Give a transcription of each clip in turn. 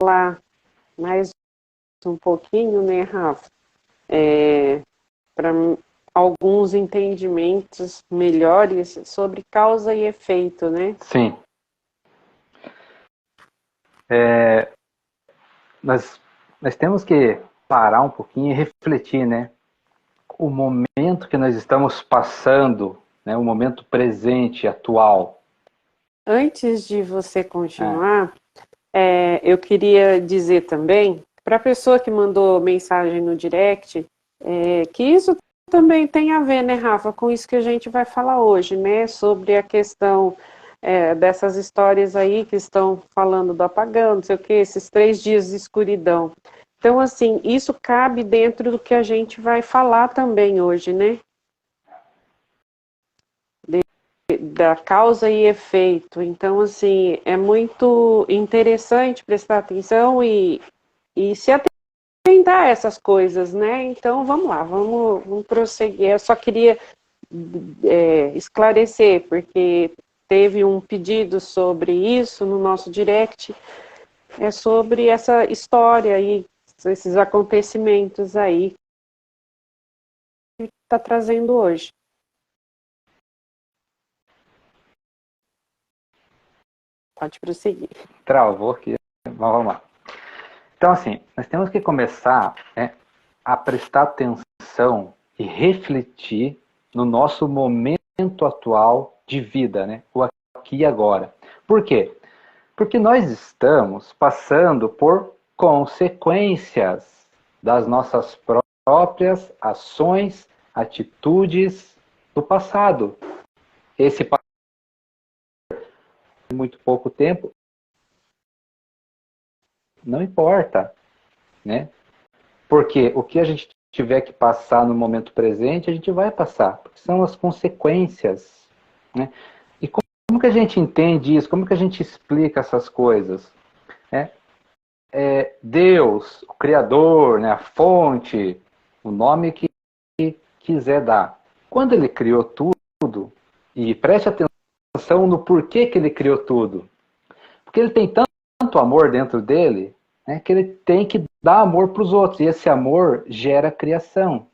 falar mais um pouquinho, né, Rafa? Para alguns entendimentos melhores sobre causa e efeito, né? Sim. Nós temos que parar um pouquinho e refletir, né? O momento que nós estamos passando, né? O momento presente, atual. Antes de você É, continuar, eu queria dizer também para a pessoa que mandou mensagem no direct que isso também tem a ver, né, Rafa, com isso que a gente vai falar hoje, né, sobre a questão dessas histórias aí que estão falando do apagão, não sei o que, esses 3 dias de escuridão. Então, assim, isso cabe dentro do que a gente vai falar também hoje, né? Da causa e efeito. Então, assim, é muito interessante prestar atenção e se atentar a essas coisas, né? Então, vamos lá, vamos prosseguir. Eu só queria esclarecer, porque teve um pedido sobre isso no nosso direct, sobre essa história aí, esses acontecimentos aí que está trazendo hoje. Pode prosseguir. travou aqui. Mas vamos lá. Então, assim, nós temos que começar, né, a prestar atenção e refletir no nosso momento atual de vida, né? O aqui e agora. Por quê? Porque nós estamos passando por consequências das nossas próprias ações, atitudes do passado. Esse muito pouco tempo não importa, né? Porque o que a gente tiver que passar no momento presente, a gente vai passar, porque são as consequências, né? E como que a gente entende isso? Como que a gente explica essas coisas? Né? Deus, o Criador, né, a fonte, o nome que quiser dar. Quando ele criou tudo, e preste atenção no porquê que ele criou tudo. Porque ele tem tanto amor dentro dele, né, que ele tem que dar amor para os outros. E esse amor gera criação.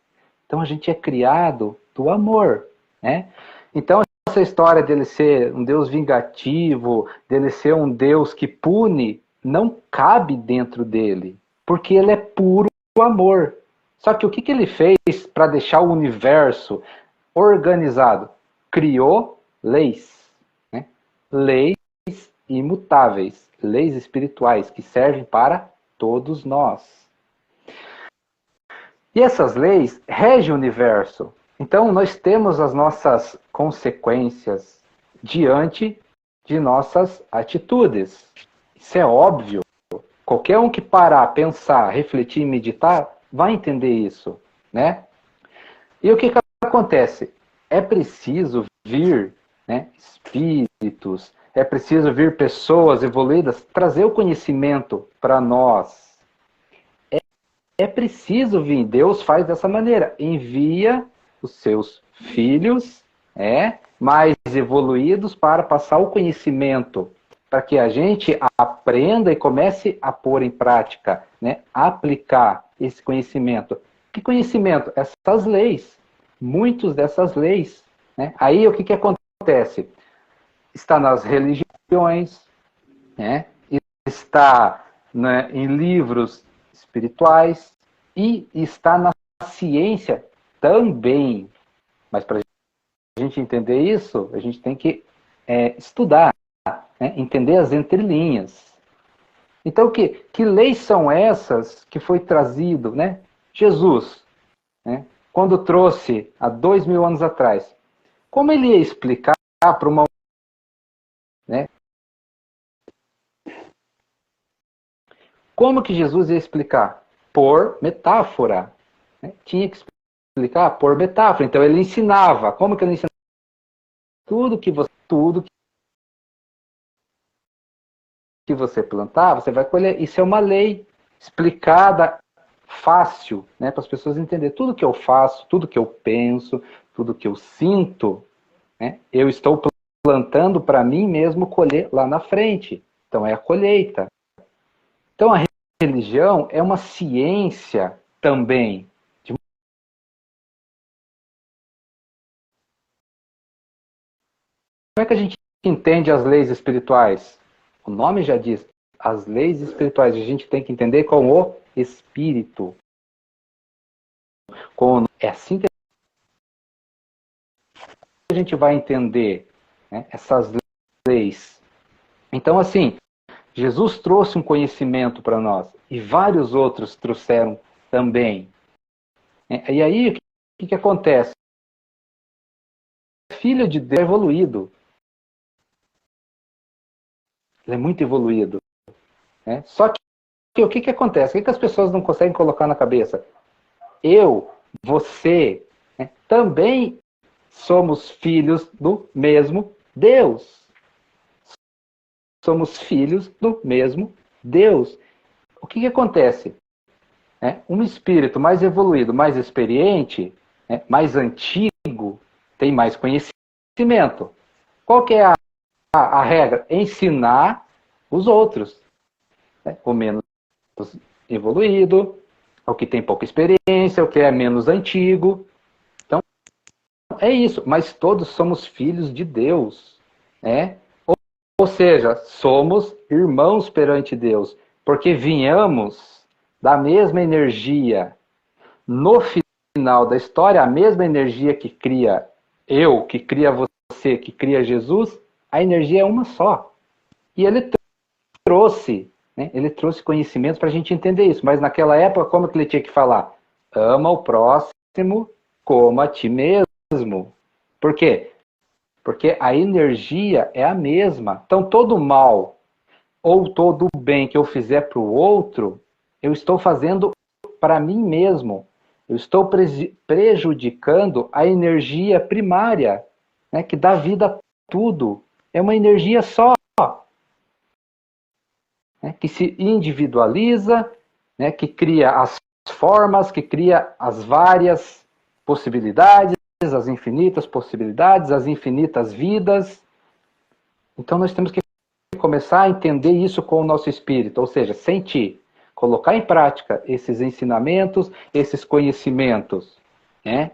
Então a gente é criado do amor. Né? Então essa história dele ser um Deus vingativo, dele ser um Deus que pune, não cabe dentro dele. Porque ele é puro amor. Só que o que ele fez para deixar o universo organizado? Criou leis. Né? Leis imutáveis, leis espirituais que servem para todos nós. E essas leis regem o universo. Então nós temos as nossas consequências diante de nossas atitudes. Isso é óbvio. Qualquer um que parar, pensar, refletir e meditar vai entender isso, né? E o que acontece? É preciso vir, né, espíritos, é preciso vir pessoas evoluídas trazer o conhecimento para nós. É preciso vir. Deus faz dessa maneira. Envia os seus filhos, mais evoluídos para passar o conhecimento, para que a gente aprenda e comece a pôr em prática, né? Aplicar esse conhecimento. Que conhecimento? Essas leis. Muitas dessas leis. Né? Aí o que acontece? Está nas religiões, né? Está, né, em livros espirituais e está na ciência também. Mas para a gente entender isso, a gente tem que estudar, né? Entender as entrelinhas. Então, que leis são essas que foi trazido, né? Jesus, né? Quando trouxe há 2000 anos atrás, como ele ia explicar para uma, né? Como que Jesus ia explicar? Por metáfora. Né? Tinha que explicar por metáfora. Então ele ensinava. Como que ele ensinava? Tudo que você plantar, você vai colher. Isso é uma lei explicada fácil, né, para as pessoas entenderem. Tudo que eu faço, tudo que eu penso, tudo que eu sinto, né, eu estou plantando para mim mesmo colher lá na frente. Então é a colheita. Então a religião é uma ciência também. Como é que a gente entende as leis espirituais? O nome já diz, as leis espirituais. A gente tem que entender com o Espírito. É assim que a gente vai entender, né, essas leis. Então, assim, Jesus trouxe um conhecimento para nós e vários outros trouxeram também. E aí, o que acontece? O Filho de Deus é evoluído. Ele é muito evoluído. Né? Só que o que acontece? O que as pessoas não conseguem colocar na cabeça? Eu, você, né, também somos filhos do mesmo Deus. Somos filhos do mesmo Deus. O que acontece? Um espírito mais evoluído, mais experiente, mais antigo, tem mais conhecimento. Qual que é a regra? Ensinar os outros. O menos evoluído, o que tem pouca experiência, o que é menos antigo. Então, é isso. Mas todos somos filhos de Deus. Né? Ou seja, somos irmãos perante Deus. Porque vinhamos da mesma energia. No final da história, a mesma energia que cria eu, que cria você, que cria Jesus, a energia é uma só. E ele trouxe, né? Ele trouxe conhecimentos para a gente entender isso. Mas naquela época, como que ele tinha que falar? Ama o próximo como a ti mesmo. Por quê? Porque a energia é a mesma. Então, todo mal ou todo bem que eu fizer para o outro, eu estou fazendo para mim mesmo. Eu estou prejudicando a energia primária, né, que dá vida a tudo. É uma energia só, né, que se individualiza, né, que cria as formas, que cria as várias possibilidades, as infinitas possibilidades, as infinitas vidas. Então nós temos que começar a entender isso com o nosso espírito, ou seja, sentir, colocar em prática esses ensinamentos, esses conhecimentos, né?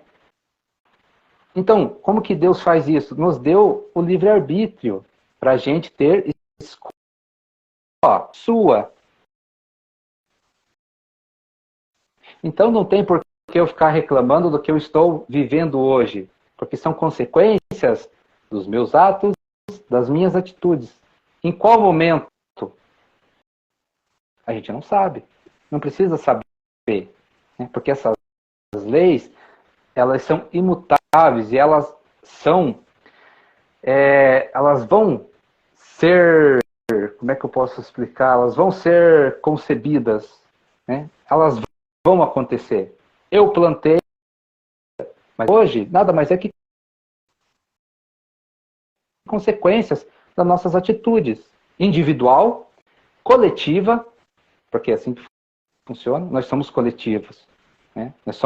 Então, como que Deus faz isso? Nos deu o livre-arbítrio para a gente ter escolha sua. Então não tem por que eu ficar reclamando do que eu estou vivendo hoje, porque são consequências dos meus atos, das minhas atitudes. Em qual momento? A gente não sabe. Não precisa saber. Né? Porque essas leis, elas são imutáveis e elas são... elas vão ser... Como é que eu posso explicar? Elas vão ser concebidas. Né? Elas vão acontecer. Eu plantei, mas hoje nada mais é que consequências das nossas atitudes. Individual, coletiva, porque é assim que funciona, nós somos coletivos. Né? Nós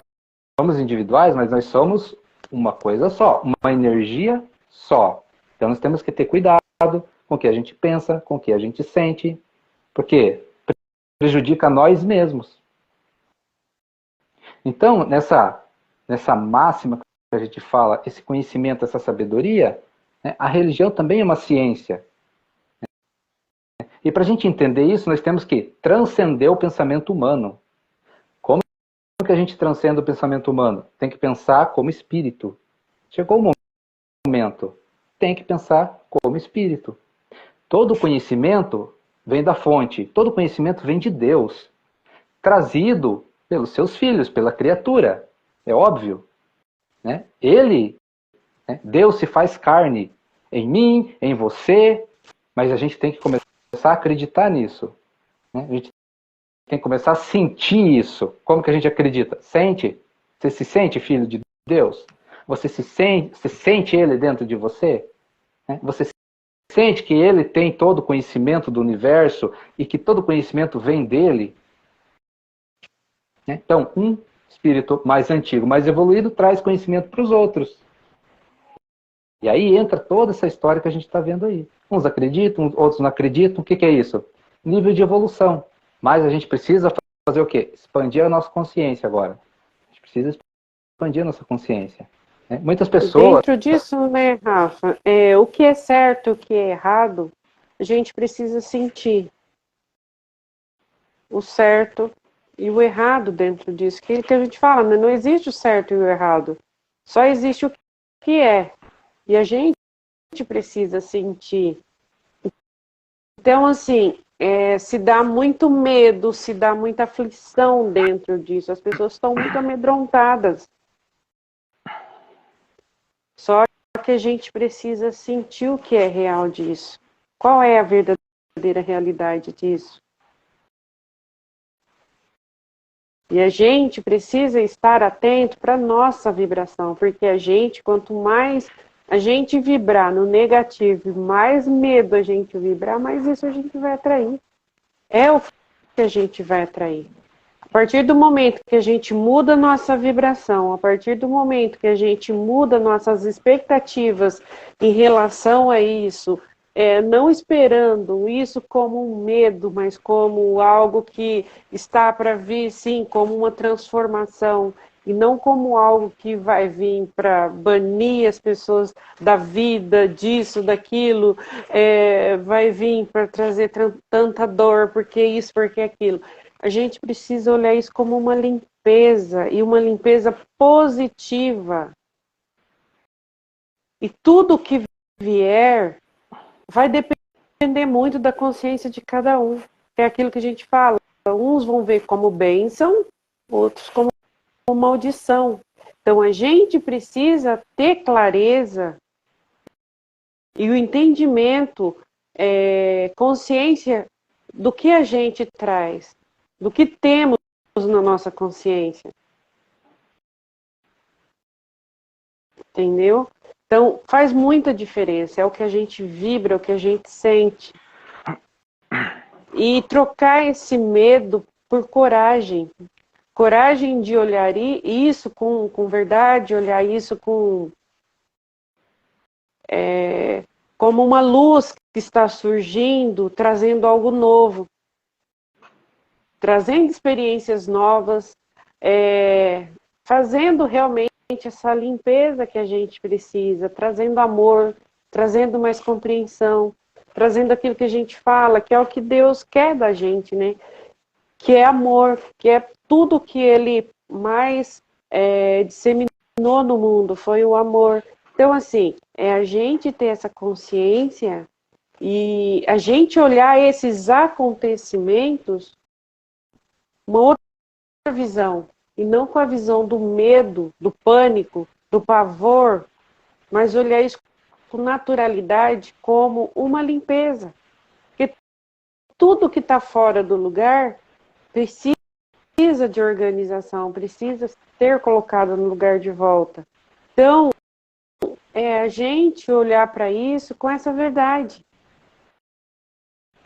somos individuais, mas nós somos uma coisa só, uma energia só. Então nós temos que ter cuidado com o que a gente pensa, com o que a gente sente, porque prejudica nós mesmos. Então, nessa máxima que a gente fala, esse conhecimento, essa sabedoria, né, a religião também é uma ciência. E para a gente entender isso, nós temos que transcender o pensamento humano. Como que a gente transcende o pensamento humano? Tem que pensar como espírito. Chegou o momento, tem que pensar como espírito. Todo conhecimento vem da fonte, todo conhecimento vem de Deus, trazido pelos seus filhos, pela criatura. É óbvio. Né? Ele, né, Deus se faz carne em mim, em você, mas a gente tem que começar a acreditar nisso. Né? A gente tem que começar a sentir isso. Como que a gente acredita? Sente? Você se sente filho de Deus? Você sente Ele dentro de você? Né? Você sente que Ele tem todo o conhecimento do universo e que todo conhecimento vem dele? Né? Então, um espírito mais antigo, mais evoluído, traz conhecimento para os outros. E aí entra toda essa história que a gente está vendo aí. Uns acreditam, outros não acreditam. O que é isso? Nível de evolução. Mas a gente precisa fazer o quê? Expandir a nossa consciência agora. A gente precisa expandir a nossa consciência. Né? Muitas pessoas... Dentro disso, né, Rafa, o que é certo, o que é errado, a gente precisa sentir o certo e o errado dentro disso. Que a gente fala, né? Não existe o certo e o errado. Só existe o que é. E a gente precisa sentir. Então, assim, se dá muito medo, se dá muita aflição dentro disso. As pessoas estão muito amedrontadas. Só que a gente precisa sentir o que é real disso. Qual é a verdadeira realidade disso? E a gente precisa estar atento para a nossa vibração, porque a gente, quanto mais a gente vibrar no negativo, mais medo a gente vibrar, mais isso a gente vai atrair. É o que a gente vai atrair. A partir do momento que a gente muda nossa vibração, a partir do momento que a gente muda nossas expectativas em relação a isso, não esperando isso como um medo, mas como algo que está para vir, sim, como uma transformação, e não como algo que vai vir para banir as pessoas da vida, disso, daquilo, vai vir para trazer tanta dor, porque isso, porque aquilo. A gente precisa olhar isso como uma limpeza, e uma limpeza positiva. E tudo que vier vai depender muito da consciência de cada um. É aquilo que a gente fala. Uns vão ver como bênção, outros como maldição. Então a gente precisa ter clareza e o entendimento, consciência do que a gente traz, do que temos na nossa consciência. Entendeu? Então, faz muita diferença. É o que a gente vibra, é o que a gente sente. E trocar esse medo por coragem. Coragem de olhar isso com verdade, olhar isso como uma luz que está surgindo, trazendo algo novo. Trazendo experiências novas, fazendo realmente essa limpeza que a gente precisa, trazendo amor, trazendo mais compreensão, trazendo aquilo que a gente fala, que é o que Deus quer da gente, né? Que é amor, que é tudo que Ele mais disseminou no mundo, foi o amor. Então, assim, é a gente ter essa consciência e a gente olhar esses acontecimentos uma outra visão, e não com a visão do medo, do pânico, do pavor, mas olhar isso com naturalidade como uma limpeza. Porque tudo que está fora do lugar precisa de organização, precisa ser colocado no lugar de volta. Então, é a gente olhar para isso com essa verdade.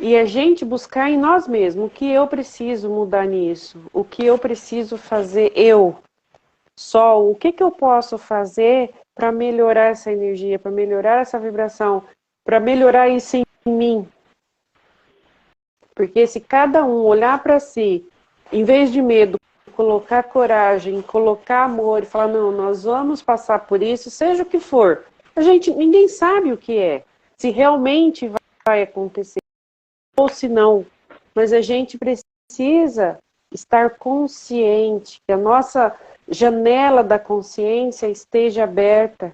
E a gente buscar em nós mesmos o que eu preciso mudar nisso, o que eu preciso fazer eu. Só o que eu posso fazer para melhorar essa energia, para melhorar essa vibração, para melhorar isso em mim. Porque se cada um olhar para si, em vez de medo, colocar coragem, colocar amor e falar, não, nós vamos passar por isso, seja o que for. Ninguém sabe o que é, se realmente vai acontecer ou se não. Mas a gente precisa estar consciente, que a nossa janela da consciência esteja aberta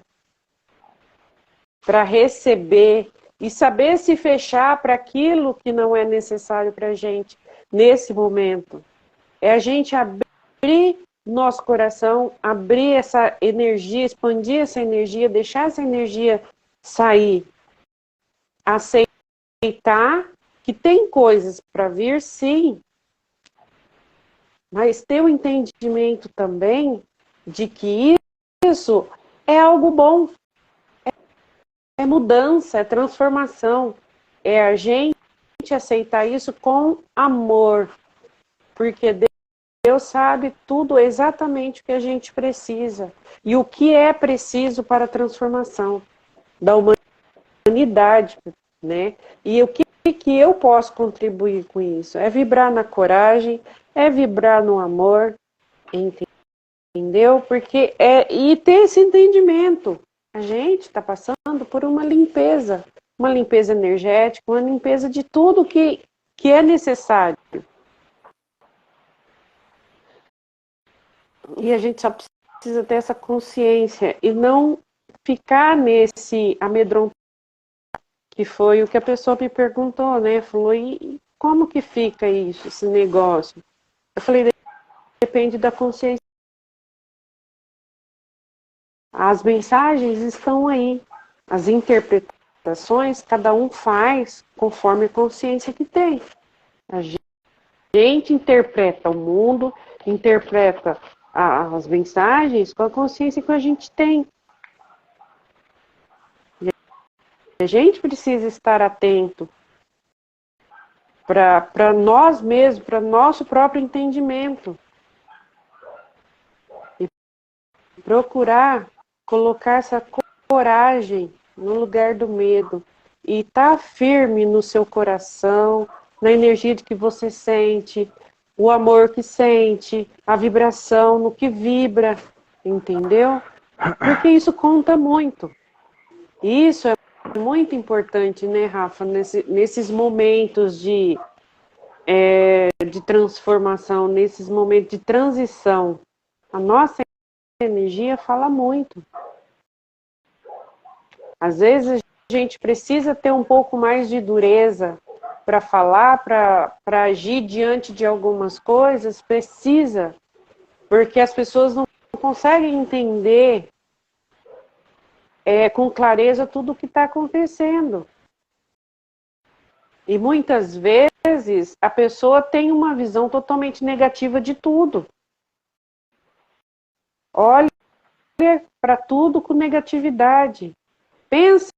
para receber e saber se fechar para aquilo que não é necessário para a gente nesse momento. É a gente abrir nosso coração, abrir essa energia, expandir essa energia, deixar essa energia sair. Aceitar que tem coisas para vir, sim, mas ter o entendimento também de que isso é algo bom, é mudança, é transformação, é a gente aceitar isso com amor, porque Deus sabe tudo exatamente o que a gente precisa e o que é preciso para a transformação da humanidade, né? E o que que eu posso contribuir com isso? É vibrar na coragem, é vibrar no amor, entendeu? Porque e ter esse entendimento. A gente está passando por uma limpeza energética, uma limpeza de tudo que é necessário. E a gente só precisa ter essa consciência e não ficar nesse amedrontamento, que foi o que a pessoa me perguntou, né? Falou, e como que fica isso, esse negócio? Eu falei, depende da consciência. As mensagens estão aí, as interpretações, cada um faz conforme a consciência que tem. A gente interpreta o mundo, interpreta as mensagens com a consciência que a gente tem. A gente precisa estar atento para nós mesmos, para nosso próprio entendimento. E procurar colocar essa coragem no lugar do medo. E estar firme no seu coração, na energia que você sente, o amor que sente, a vibração, no que vibra, entendeu? Porque isso conta muito. Isso é muito importante, né, Rafa, nesses momentos de transformação, nesses momentos de transição. A nossa energia fala muito. Às vezes a gente precisa ter um pouco mais de dureza para falar, para agir diante de algumas coisas, precisa, porque as pessoas não conseguem entender com clareza tudo o que está acontecendo. E muitas vezes a pessoa tem uma visão totalmente negativa de tudo. Olha para tudo com negatividade. Pensa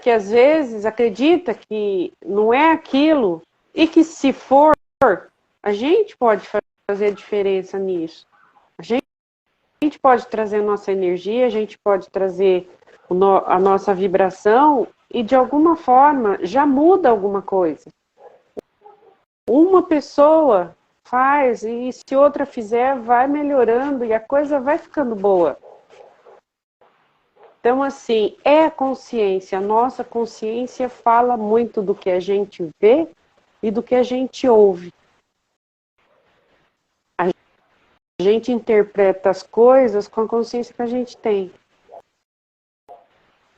que às vezes acredita que não é aquilo e que se for, a gente pode fazer a diferença nisso. A gente pode trazer a nossa energia, a gente pode trazer a nossa vibração e de alguma forma já muda alguma coisa. Uma pessoa faz e se outra fizer vai melhorando e a coisa vai ficando boa. Então, assim, é a consciência. A nossa consciência fala muito do que a gente vê e do que a gente ouve. A gente interpreta as coisas com a consciência que a gente tem.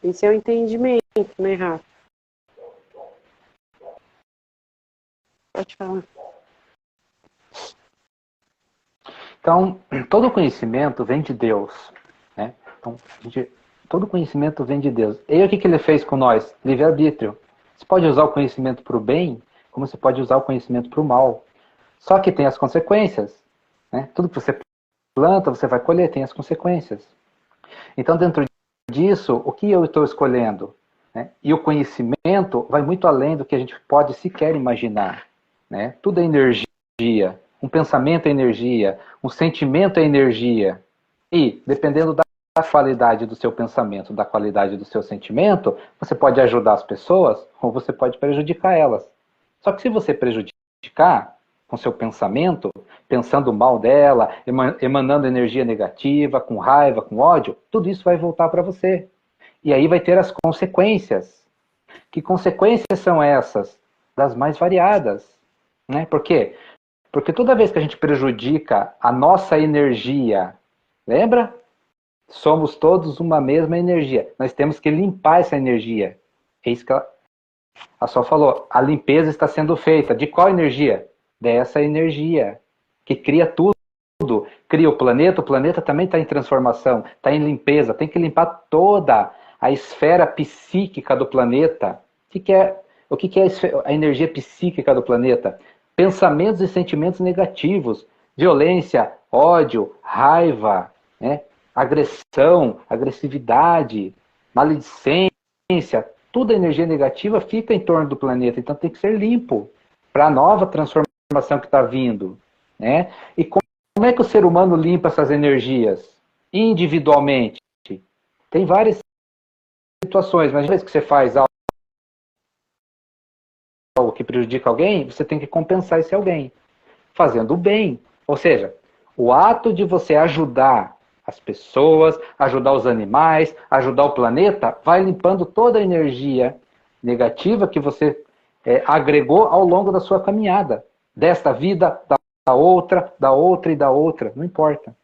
Esse é o entendimento, né, Rafa? Pode falar. Então, todo conhecimento vem de Deus, né? Então, todo conhecimento vem de Deus. E aí, o que ele fez com nós? Livre-arbítrio. Você pode usar o conhecimento para o bem, como você pode usar o conhecimento para o mal. Só que tem as consequências, né? Tudo que você planta, você vai colher, tem as consequências. Então, dentro disso, o que eu estou escolhendo? Né? E o conhecimento vai muito além do que a gente pode sequer imaginar, né? Tudo é energia. Um pensamento é energia, um sentimento é energia. E, dependendo da qualidade do seu pensamento, da qualidade do seu sentimento, você pode ajudar as pessoas ou você pode prejudicar elas. Só que se você prejudicar com seu pensamento, pensando mal dela, emanando energia negativa, com raiva, com ódio, tudo isso vai voltar para você. E aí vai ter as consequências. Que consequências são essas? Das mais variadas. Né? Por quê? Porque toda vez que a gente prejudica a nossa energia, lembra? Somos todos uma mesma energia. Nós temos que limpar essa energia. É isso que a Sol falou. A limpeza está sendo feita. De qual energia? Dessa energia. Que cria tudo. Cria o planeta também está em transformação, está em limpeza. Tem que limpar toda a esfera psíquica do planeta. O que é a energia psíquica do planeta? Pensamentos e sentimentos negativos, violência, ódio, raiva, né? Agressão, agressividade, maledicência, toda energia negativa fica em torno do planeta, então tem que ser limpo para a nova transformação que está vindo. Né? E como é que o ser humano limpa essas energias? Individualmente. Tem várias situações, mas uma vez que você faz algo que prejudica alguém, você tem que compensar esse alguém, fazendo o bem. Ou seja, o ato de você ajudar as pessoas, ajudar os animais, ajudar o planeta, vai limpando toda a energia negativa que você agregou ao longo da sua caminhada. Desta vida, da outra, da outra e da outra, não importa.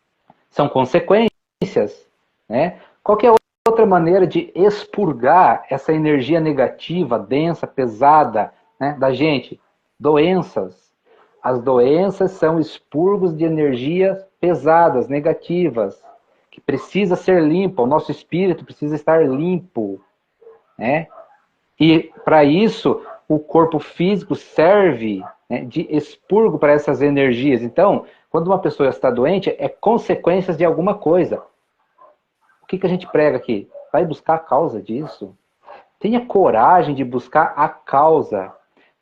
São consequências, né? Qual que é a outra maneira de expurgar essa energia negativa, densa, pesada, né, da gente? Doenças. As doenças são expurgos de energias pesadas, negativas, que precisa ser limpa. O nosso espírito precisa estar limpo, né? E para isso o corpo físico serve, né, de expurgo para essas energias. Então, quando uma pessoa está doente, é consequências de alguma coisa. O que a gente prega aqui? Vai buscar a causa disso. Tenha coragem de buscar a causa.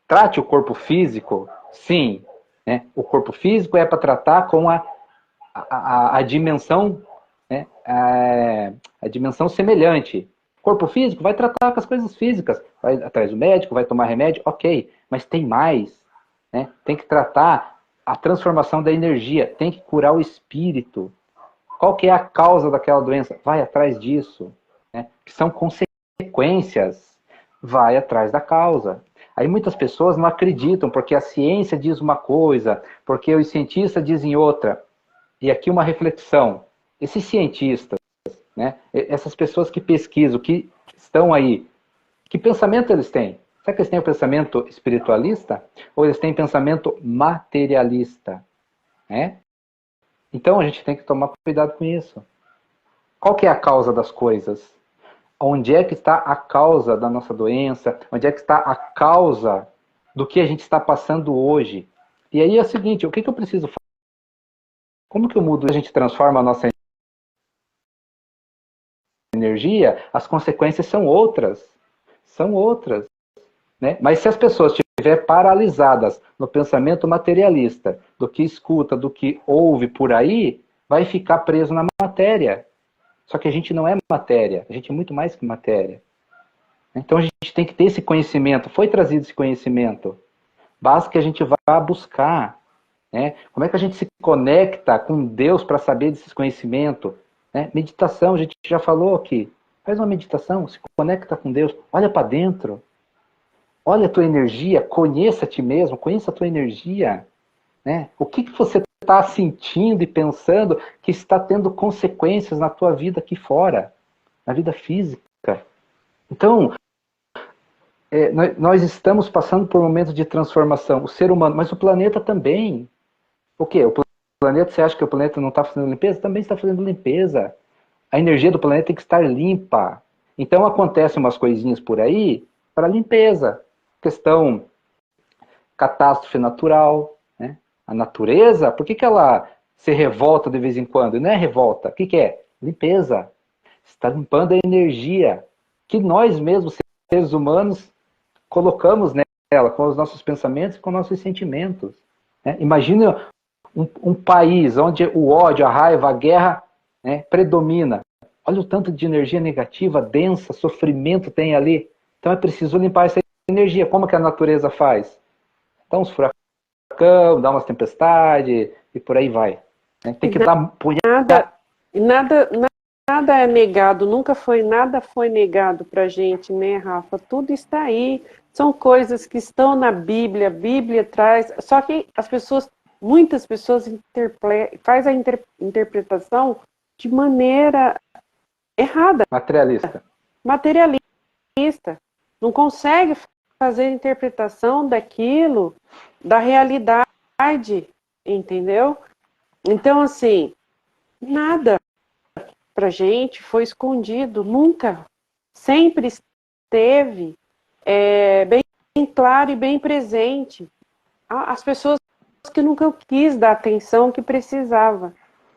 Trate o corpo físico, sim. Né? O corpo físico é para tratar com a dimensão, né? A dimensão semelhante. O corpo físico vai tratar com as coisas físicas. Vai atrás do médico, vai tomar remédio, ok. Mas tem mais. Né? Tem que tratar a transformação da energia. Tem que curar o espírito. Qual que é a causa daquela doença? Vai atrás disso. Né? Que são consequências. Vai atrás da causa. Aí muitas pessoas não acreditam, porque a ciência diz uma coisa, porque os cientistas dizem outra. E aqui uma reflexão. Esses cientistas, né, essas pessoas que pesquisam, que estão aí, que pensamento eles têm? Será que eles têm o pensamento espiritualista? Ou eles têm pensamento materialista? Né? Então a gente tem que tomar cuidado com isso. Qual que é a causa das coisas? Onde é que está a causa da nossa doença? Onde é que está a causa do que a gente está passando hoje? E aí é o seguinte, o que eu preciso fazer? Como que eu mudo? A gente transforma a nossa energia, as consequências são outras. São outras. Né? Mas se as pessoas estiverem paralisadas no pensamento materialista, do que escuta, do que ouve por aí, vai ficar preso na matéria. Só que a gente não é matéria, a gente é muito mais que matéria. Então a gente tem que ter esse conhecimento. Foi trazido esse conhecimento. Basta que a gente vá buscar. Né? Como é que a gente se conecta com Deus para saber desses conhecimentos? Né? Meditação, a gente já falou aqui. Faz uma meditação, se conecta com Deus, olha para dentro. Olha a tua energia, conheça a ti mesmo, conheça a tua energia. Né? O que você está sentindo e pensando que está tendo consequências na tua vida aqui fora, na vida física. Então, nós estamos passando por um momento de transformação, o ser humano, mas o planeta também. O quê? O planeta, você acha que o planeta não está fazendo limpeza? Também está fazendo limpeza. A energia do planeta tem que estar limpa. Então acontecem umas coisinhas por aí para limpeza. Questão catástrofe natural, né? A natureza, por que ela se revolta de vez em quando? Não é revolta, o que é? Limpeza. Está limpando a energia que nós mesmos, seres humanos, colocamos nela, com os nossos pensamentos e com os nossos sentimentos. Né? Imagine um país onde o ódio, a raiva, a guerra, né, predomina. Olha o tanto de energia negativa, densa, sofrimento tem ali. Então é preciso limpar essa energia. Como que a natureza faz? Dá uns furacão, dá umas tempestades e por aí vai. Né? Tem que dar... Nada é negado, nada foi negado pra gente, né, Rafa? Tudo está aí. São coisas que estão na Bíblia, a Bíblia traz. Só que muitas pessoas faz a interpretação de maneira errada. Materialista. Não consegue fazer a interpretação daquilo, da realidade, entendeu? Então, assim, nada pra gente foi escondido, nunca. Sempre esteve bem claro e bem presente. As pessoas que nunca quis dar a atenção que precisava.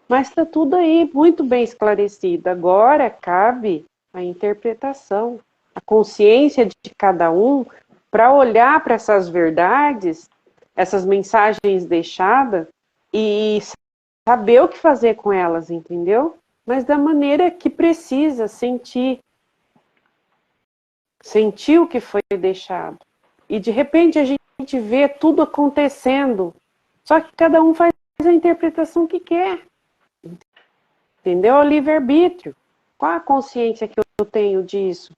Mas está tudo aí muito bem esclarecido. Agora cabe a interpretação, a consciência de cada um para olhar para essas verdades, essas mensagens deixadas e saber o que fazer com elas, entendeu? Mas da maneira que precisa, sentir o que foi deixado. e de repente a gente vê tudo acontecendo, só que cada um faz a interpretação que quer. Entendeu? É o livre-arbítrio. Qual a consciência que eu tenho disso?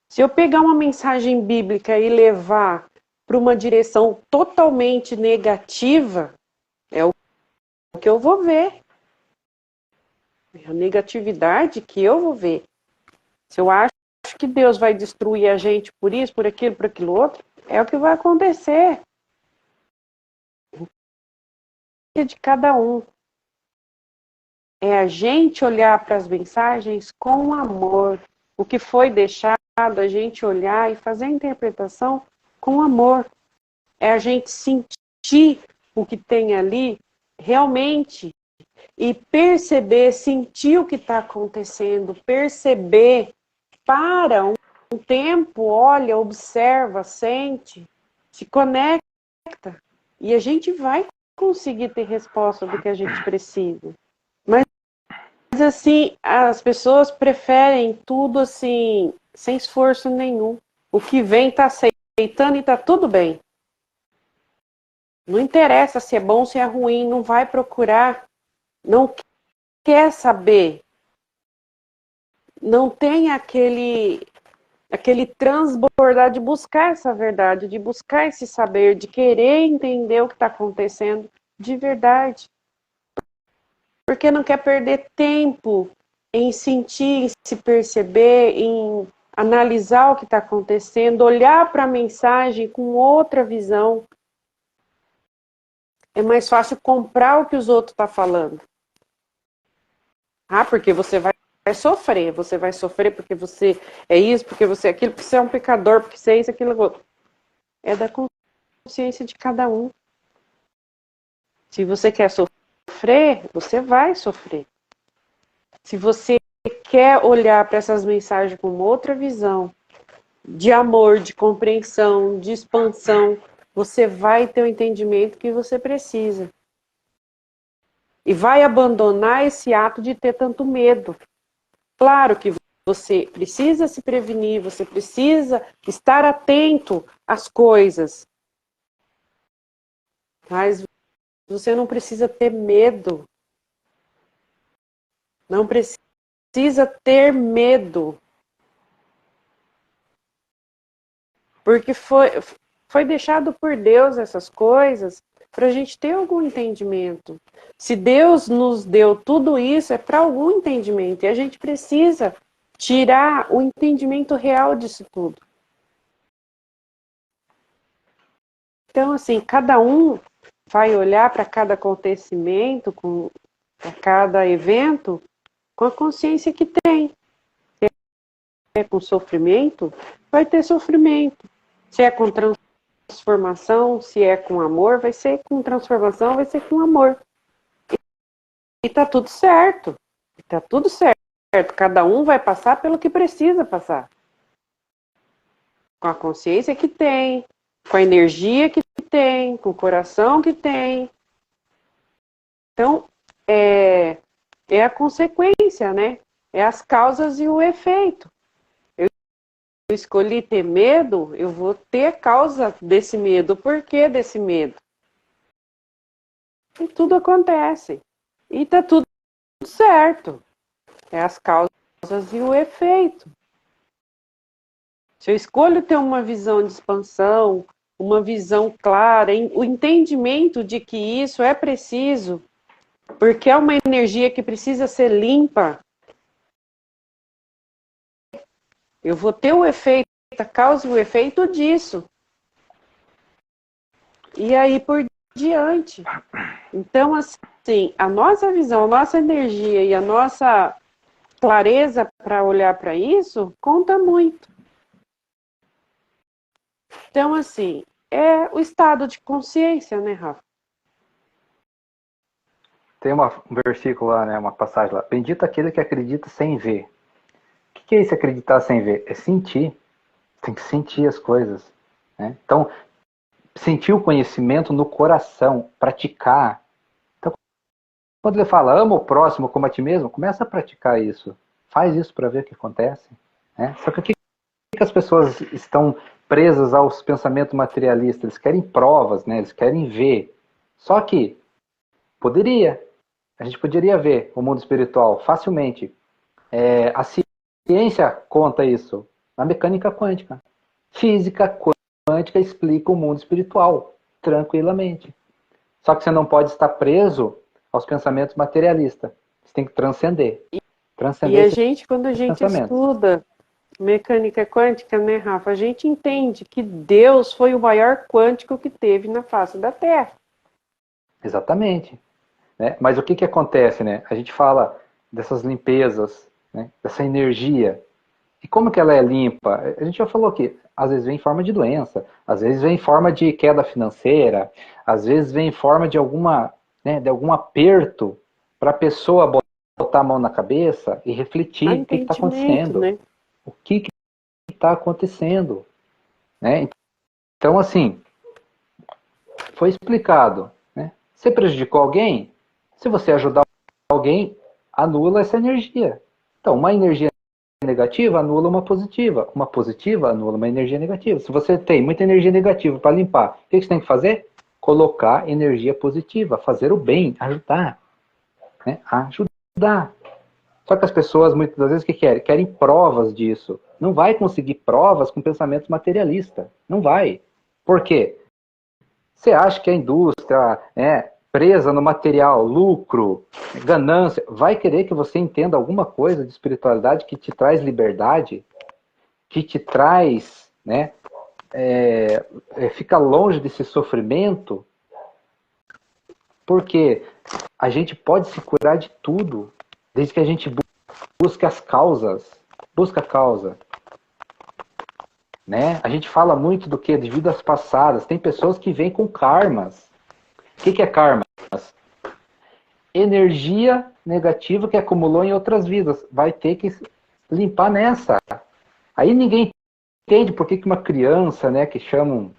Se eu pegar uma mensagem bíblica e levar para uma direção totalmente negativa, é o que eu vou ver. É a negatividade que eu vou ver. Se eu acho que Deus vai destruir a gente por isso, por aquilo outro, é o que vai acontecer. É de cada um. É a gente olhar para as mensagens com amor. O que foi deixado, a gente olhar e fazer a interpretação com amor. É a gente sentir o que tem ali realmente e perceber, sentir o que está acontecendo, perceber, para um tempo, olha, observa, sente, se conecta e a gente vai conseguir ter resposta do que a gente precisa. Mas assim, as pessoas preferem tudo assim, sem esforço nenhum. O que vem está aceitando e está tudo bem. Não interessa se é bom, se é ruim, não vai procurar, não quer saber. Não tem aquele transbordar de buscar essa verdade, de buscar esse saber, de querer entender o que está acontecendo de verdade. Porque não quer perder tempo em sentir, em se perceber, em analisar o que está acontecendo, olhar para a mensagem com outra visão. É mais fácil comprar o que os outros estão falando. Ah, porque você vai sofrer porque você é isso, porque você é aquilo, porque você é um pecador, porque você é isso, aquilo, outro. É da consciência de cada um. Se você quer sofrer, você vai sofrer. Se você quer olhar para essas mensagens com outra visão, de amor, de compreensão, de expansão, você vai ter o entendimento que você precisa. E vai abandonar esse ato de ter tanto medo. Claro que você precisa se prevenir, você precisa estar atento às coisas. Mas você não precisa ter medo. Não precisa ter medo. Porque foi deixado por Deus essas coisas para a gente ter algum entendimento. Se Deus nos deu tudo isso, é para algum entendimento. E a gente precisa tirar o entendimento real disso tudo. Então, assim, cada um vai olhar para cada acontecimento, para cada evento, com a consciência que tem. Se é com sofrimento, vai ter sofrimento. Se é com transformação, se é com amor, vai ser com transformação, vai ser com amor. E tá tudo certo. Tá tudo certo. Cada um vai passar pelo que precisa passar. Com a consciência que tem, com a energia que tem, com o coração que tem. Então, é a consequência, né? É as causas e o efeito. Eu escolhi ter medo, eu vou ter a causa desse medo. O porquê desse medo? E tudo acontece. E tá tudo certo. É as causas e o efeito. Se eu escolho ter uma visão de expansão, uma visão clara, o entendimento de que isso é preciso, porque é uma energia que precisa ser limpa, eu vou ter o efeito, a causa e o efeito disso. E aí por diante. Então, assim, a nossa visão, a nossa energia e a nossa clareza para olhar para isso conta muito. Então, assim, é o estado de consciência, né, Rafa? Tem um versículo lá, né, uma passagem lá. Bendito aquele que acredita sem ver. O que é isso, acreditar sem ver? É sentir. Tem que sentir as coisas. Né? Então, sentir o conhecimento no coração, praticar. Então, quando ele fala, ama o próximo como a ti mesmo, começa a praticar isso. Faz isso para ver o que acontece. Né? Só que o que as pessoas estão presas aos pensamentos materialistas, eles querem provas, né? Eles querem ver. Só que a gente poderia ver o mundo espiritual facilmente. A ciência conta isso na mecânica quântica. Física quântica explica o mundo espiritual tranquilamente. Só que você não pode estar preso aos pensamentos materialistas. Você tem que transcender. E a gente, quando a gente pensamento. estuda mecânica quântica, né, Rafa, a gente entende que Deus foi o maior quântico que teve na face da Terra. Exatamente. Né? Mas o que acontece? Né? A gente fala dessas limpezas, né? Dessa energia. E como que ela é limpa? A gente já falou que às vezes vem em forma de doença, às vezes vem em forma de queda financeira, às vezes vem em forma de algum aperto para a pessoa botar a mão na cabeça e refletir o que está acontecendo. Né? O que está acontecendo? Né? Então, assim, foi explicado. Né? Você prejudicou alguém? Se você ajudar alguém, anula essa energia. Então, uma energia negativa anula uma positiva anula uma energia negativa. Se você tem muita energia negativa para limpar, o que você tem que fazer? Colocar energia positiva, fazer o bem, ajudar. Né? Ajudar. Só que as pessoas, muitas das vezes, o que querem? Querem provas disso. Não vai conseguir provas com pensamentos materialistas. Não vai. Por quê? Você acha que a indústria, presa no material, lucro, ganância, vai querer que você entenda alguma coisa de espiritualidade que te traz liberdade, que te traz, fica longe desse sofrimento? Porque a gente pode se curar de tudo, desde que a gente busque as causas. Busca a causa. Né? A gente fala muito do que? De vidas passadas. Tem pessoas que vêm com karmas. O que é karmas? Energia negativa que acumulou em outras vidas. Vai ter que limpar nessa. Aí ninguém entende por que uma criança, né, que chamam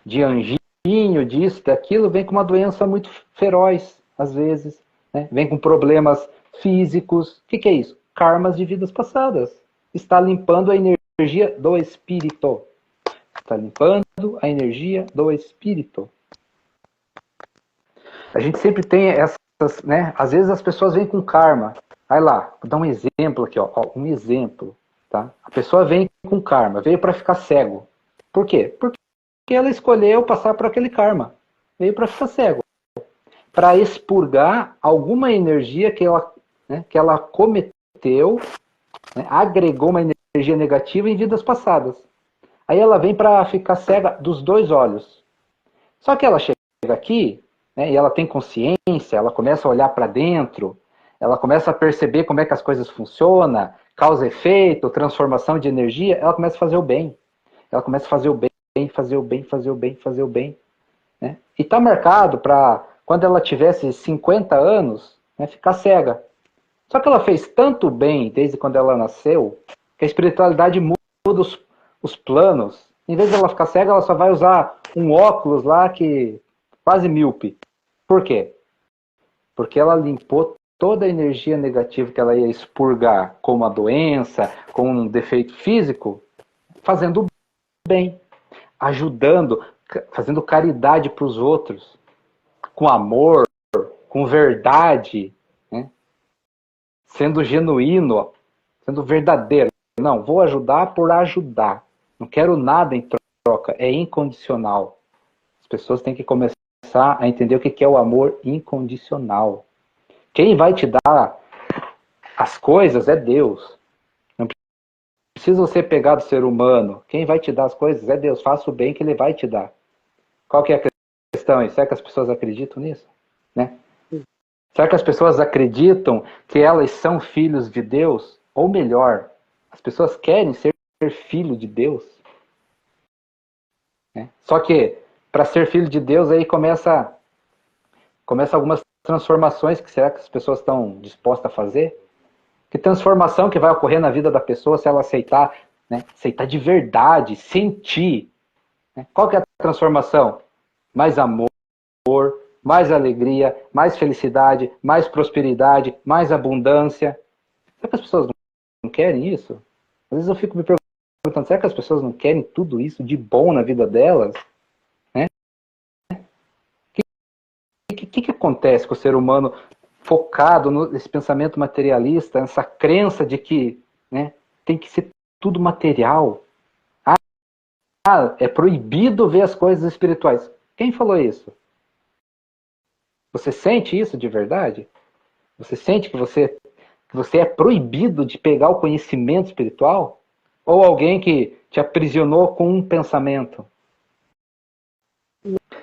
de anjinho, disso, daquilo, vem com uma doença muito feroz, às vezes. Né? Vem com problemas físicos. O que é isso? Karmas de vidas passadas. Está limpando a energia do espírito. Está limpando a energia do espírito. A gente sempre tem essas, né? Às vezes as pessoas vêm com karma. Vai lá, vou dar um exemplo aqui, ó. Um exemplo, tá? A pessoa vem com karma, veio para ficar cego. Por quê? Porque ela escolheu passar por aquele karma. Veio para ficar cego. Para expurgar alguma energia que ela cometeu, né? Agregou uma energia negativa em vidas passadas. Aí ela vem para ficar cega dos dois olhos. Só que ela chega aqui, né, e ela tem consciência, ela começa a olhar para dentro, ela começa a perceber como é que as coisas funcionam, causa e efeito, transformação de energia, ela começa a fazer o bem. Ela começa a fazer o bem, fazer o bem, fazer o bem, fazer o bem. Né? E está marcado para, quando ela tivesse 50 anos, né, ficar cega. Só que ela fez tanto bem desde quando ela nasceu, que a espiritualidade muda os planos. Em vez de ela ficar cega, ela só vai usar um óculos lá que quase míope. Por quê? Porque ela limpou toda a energia negativa que ela ia expurgar, como a doença, com um defeito físico, fazendo bem, ajudando, fazendo caridade para os outros, com amor, com verdade, né? Sendo genuíno, sendo verdadeiro. Não, vou ajudar por ajudar. Não quero nada em troca, é incondicional. As pessoas têm que começar a entender o que é o amor incondicional. Quem vai te dar as coisas é Deus. Não precisa você pegar do ser humano. Quem vai te dar as coisas é Deus. Faça o bem que Ele vai te dar. Qual que é a questão aí? Será que as pessoas acreditam nisso? Né? Será que as pessoas acreditam que elas são filhos de Deus? Ou melhor, as pessoas querem ser filho de Deus? Né? Só que, para ser filho de Deus, aí começa algumas transformações que será que as pessoas estão dispostas a fazer? Que transformação que vai ocorrer na vida da pessoa se ela aceitar, né? Aceitar de verdade, sentir. Né? Qual que é a transformação? Mais amor, mais alegria, mais felicidade, mais prosperidade, mais abundância. Será que as pessoas não querem isso? Às vezes eu fico me perguntando, será que as pessoas não querem tudo isso de bom na vida delas? Né? O que acontece com o ser humano focado nesse pensamento materialista, nessa crença de que, né, tem que ser tudo material? É proibido ver as coisas espirituais. Quem falou isso? Você sente isso de verdade? Você sente que você é proibido de pegar o conhecimento espiritual? Ou alguém que te aprisionou com um pensamento?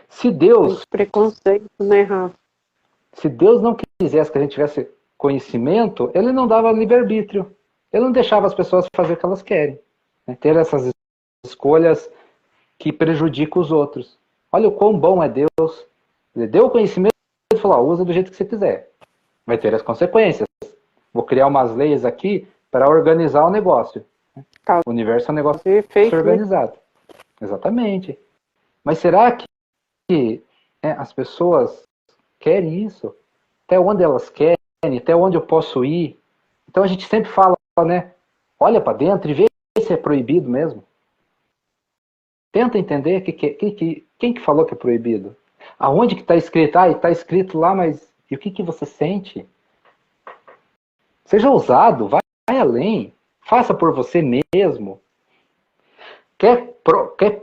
Se Deus, Preconceito, né, Rafa? se Deus não quisesse que a gente tivesse conhecimento, ele não dava livre-arbítrio. Ele não deixava as pessoas fazer o que elas querem. Né? Ter essas escolhas que prejudicam os outros. Olha o quão bom é Deus. Ele deu o conhecimento e falou, usa do jeito que você quiser. Vai ter as consequências. Vou criar umas leis aqui para organizar o negócio. O universo é um negócio Perfeito, organizado. Exatamente. Mas será que as pessoas querem isso? Até onde elas querem? Até onde eu posso ir? Então a gente sempre fala, né? Olha para dentro e vê se é proibido mesmo. Tenta entender quem que falou que é proibido. Aonde que está escrito? Está escrito lá, mas e o que você sente? Seja ousado, vai além. Faça por você mesmo. Quer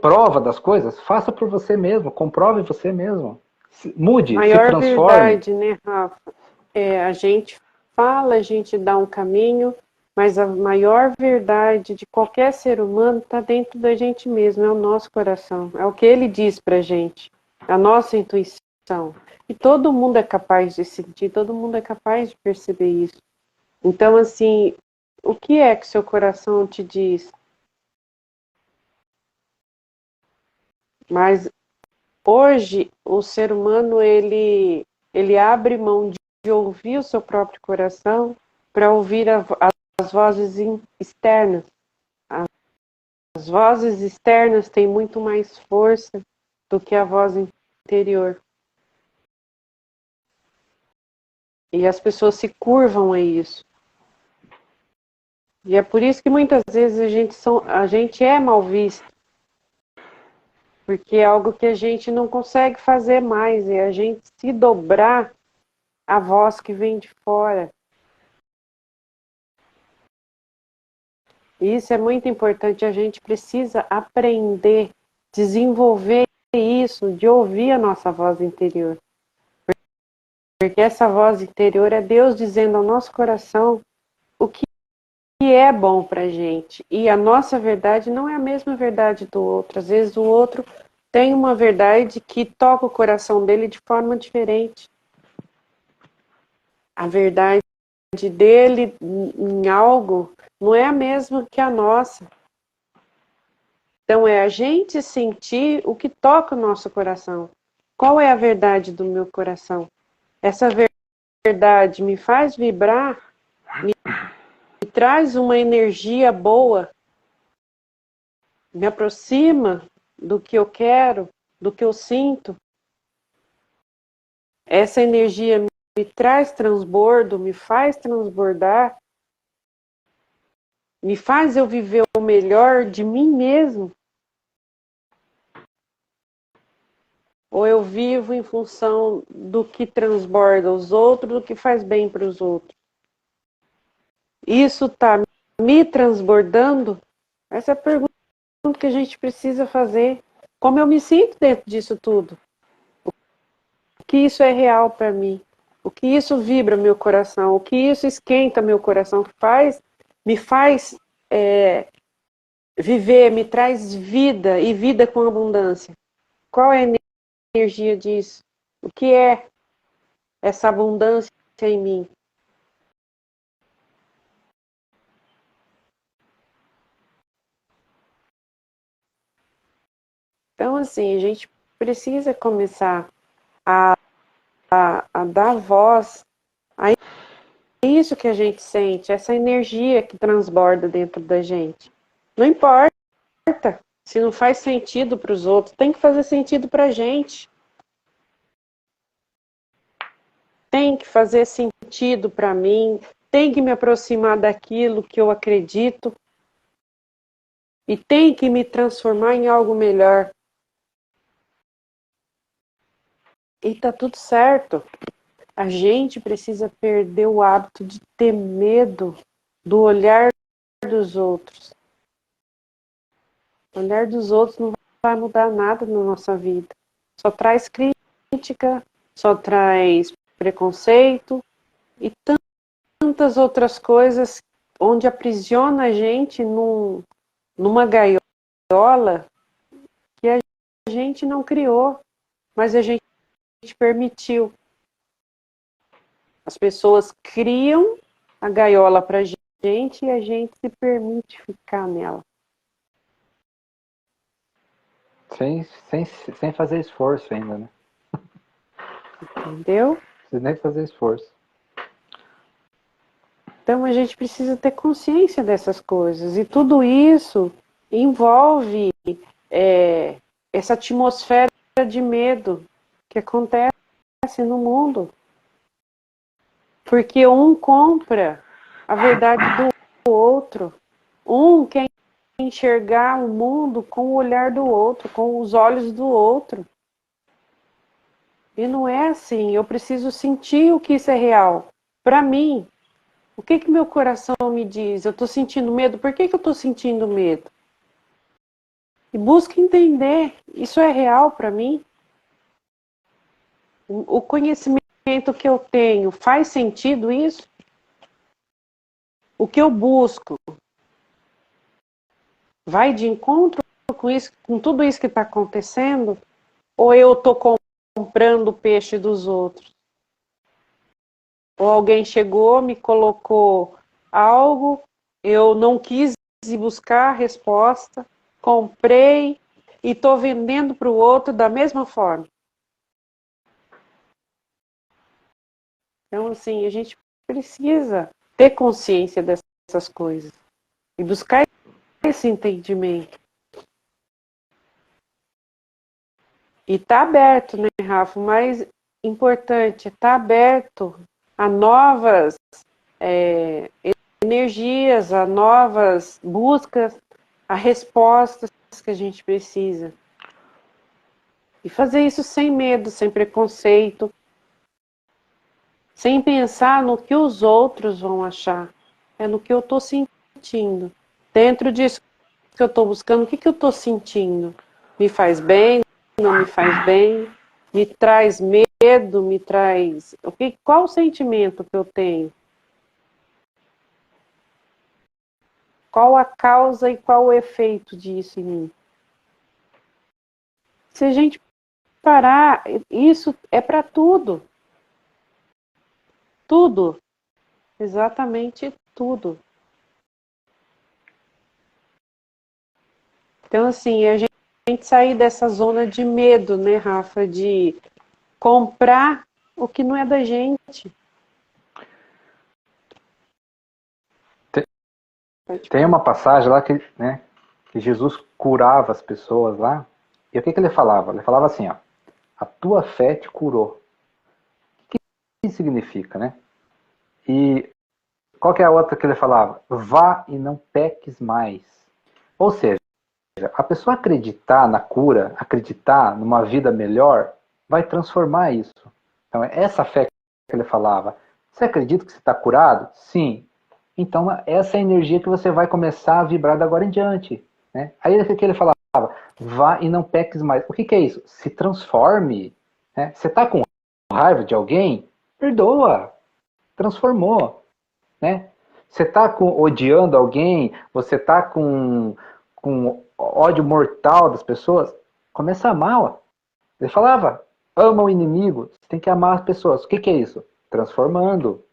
prova das coisas? Faça por você mesmo. Comprove você mesmo. Mude, se maior transforme. verdade, né, Rafa? A gente fala, a gente dá um caminho, mas a maior verdade de qualquer ser humano está dentro da gente mesmo, é o nosso coração. É o que ele diz pra gente, a nossa intuição. E todo mundo é capaz de sentir, todo mundo é capaz de perceber isso. Então, assim, o que é que seu coração te diz? Mas hoje o ser humano ele abre mão de ouvir o seu próprio coração para ouvir as vozes externas. As vozes externas têm muito mais força do que a voz interior. E as pessoas se curvam a isso. E é por isso que muitas vezes a gente é mal visto. Porque é algo que a gente não consegue fazer mais, é a gente se dobrar à voz que vem de fora. E isso é muito importante, a gente precisa aprender, desenvolver isso, de ouvir a nossa voz interior. Porque essa voz interior é Deus dizendo ao nosso coração o que é bom pra gente. E a nossa verdade não é a mesma verdade do outro. Às vezes o outro tem uma verdade que toca o coração dele de forma diferente. A verdade dele em algo não é a mesma que a nossa. Então é a gente sentir o que toca o nosso coração. Qual é a verdade do meu coração? Essa verdade me faz vibrar, me traz uma energia boa, me aproxima do que eu quero, do que eu sinto. Essa energia me traz transbordo, me faz transbordar, me faz eu viver o melhor de mim mesmo. Ou eu vivo em função do que transborda os outros, do que faz bem para os outros? Isso está me transbordando? Essa é a pergunta que a gente precisa fazer. Como eu me sinto dentro disso tudo? O que isso é real para mim? O que isso vibra meu coração? O que isso esquenta meu coração? Me faz viver, me traz vida e vida com abundância. Qual é a energia disso? O que é essa abundância em mim? Então, assim, a gente precisa começar a dar voz a isso que a gente sente, essa energia que transborda dentro da gente. Não importa se não faz sentido para os outros, tem que fazer sentido para a gente. Tem que fazer sentido para mim, tem que me aproximar daquilo que eu acredito. e tem que me transformar em algo melhor. E tá tudo certo. A gente precisa perder o hábito de ter medo do olhar dos outros. O olhar dos outros não vai mudar nada na nossa vida. Só traz crítica, só traz preconceito e tantas outras coisas onde aprisiona a gente numa gaiola que a gente não criou, mas a gente permitiu. As pessoas criam a gaiola para a gente e a gente se permite ficar nela. Sem fazer esforço ainda, né? Entendeu? Sem nem fazer esforço. Então a gente precisa ter consciência dessas coisas. E tudo isso envolve essa atmosfera de medo que acontece no mundo. Porque um compra a verdade do outro. Um quer enxergar o mundo com o olhar do outro, com os olhos do outro. E não é assim. Eu preciso sentir o que isso é real. Para mim, o que meu coração me diz? Eu estou sentindo medo. Por que eu estou sentindo medo? E busca entender. Isso é real para mim? O conhecimento que eu tenho faz sentido isso? O que eu busco vai de encontro com isso, com tudo isso que está acontecendo? Ou eu estou comprando o peixe dos outros? Ou alguém chegou, me colocou algo, eu não quis ir buscar a resposta, comprei e estou vendendo para o outro da mesma forma. Então, assim, a gente precisa ter consciência dessas coisas e buscar esse entendimento. E está aberto, né, Rafa? O mais importante, está aberto a novas energias, a novas buscas, a respostas que a gente precisa. E fazer isso sem medo, sem preconceito, sem pensar no que os outros vão achar. É no que eu estou sentindo. Dentro disso que eu estou buscando, o que eu estou sentindo? Me faz bem? Não me faz bem? Me traz medo? Me traz... Qual o sentimento que eu tenho? Qual a causa e qual o efeito disso em mim? Se a gente parar, isso é para tudo. Tudo. Exatamente tudo. Então, assim, a gente sair dessa zona de medo, né, Rafa, de comprar o que não é da gente. Tem uma passagem lá que, né, que Jesus curava as pessoas lá. E o que ele falava? Ele falava assim, ó, a tua fé te curou. O que significa, né? E qual que é a outra que ele falava? Vá e não peques mais. Ou seja, a pessoa acreditar na cura, acreditar numa vida melhor, vai transformar isso. Então, é essa fé que ele falava. Você acredita que você está curado? Sim. Então, essa é a energia que você vai começar a vibrar da agora em diante. Né? Aí o que ele falava? Vá e não peques mais. O que é isso? Se transforme. Né? Você está com raiva de alguém? Perdoa. Transformou. Né? Você está odiando alguém? Você está com ódio mortal das pessoas? Começa a amar. Ó. Ele falava, ama o inimigo. Você tem que amar as pessoas. O que é isso? Transformando.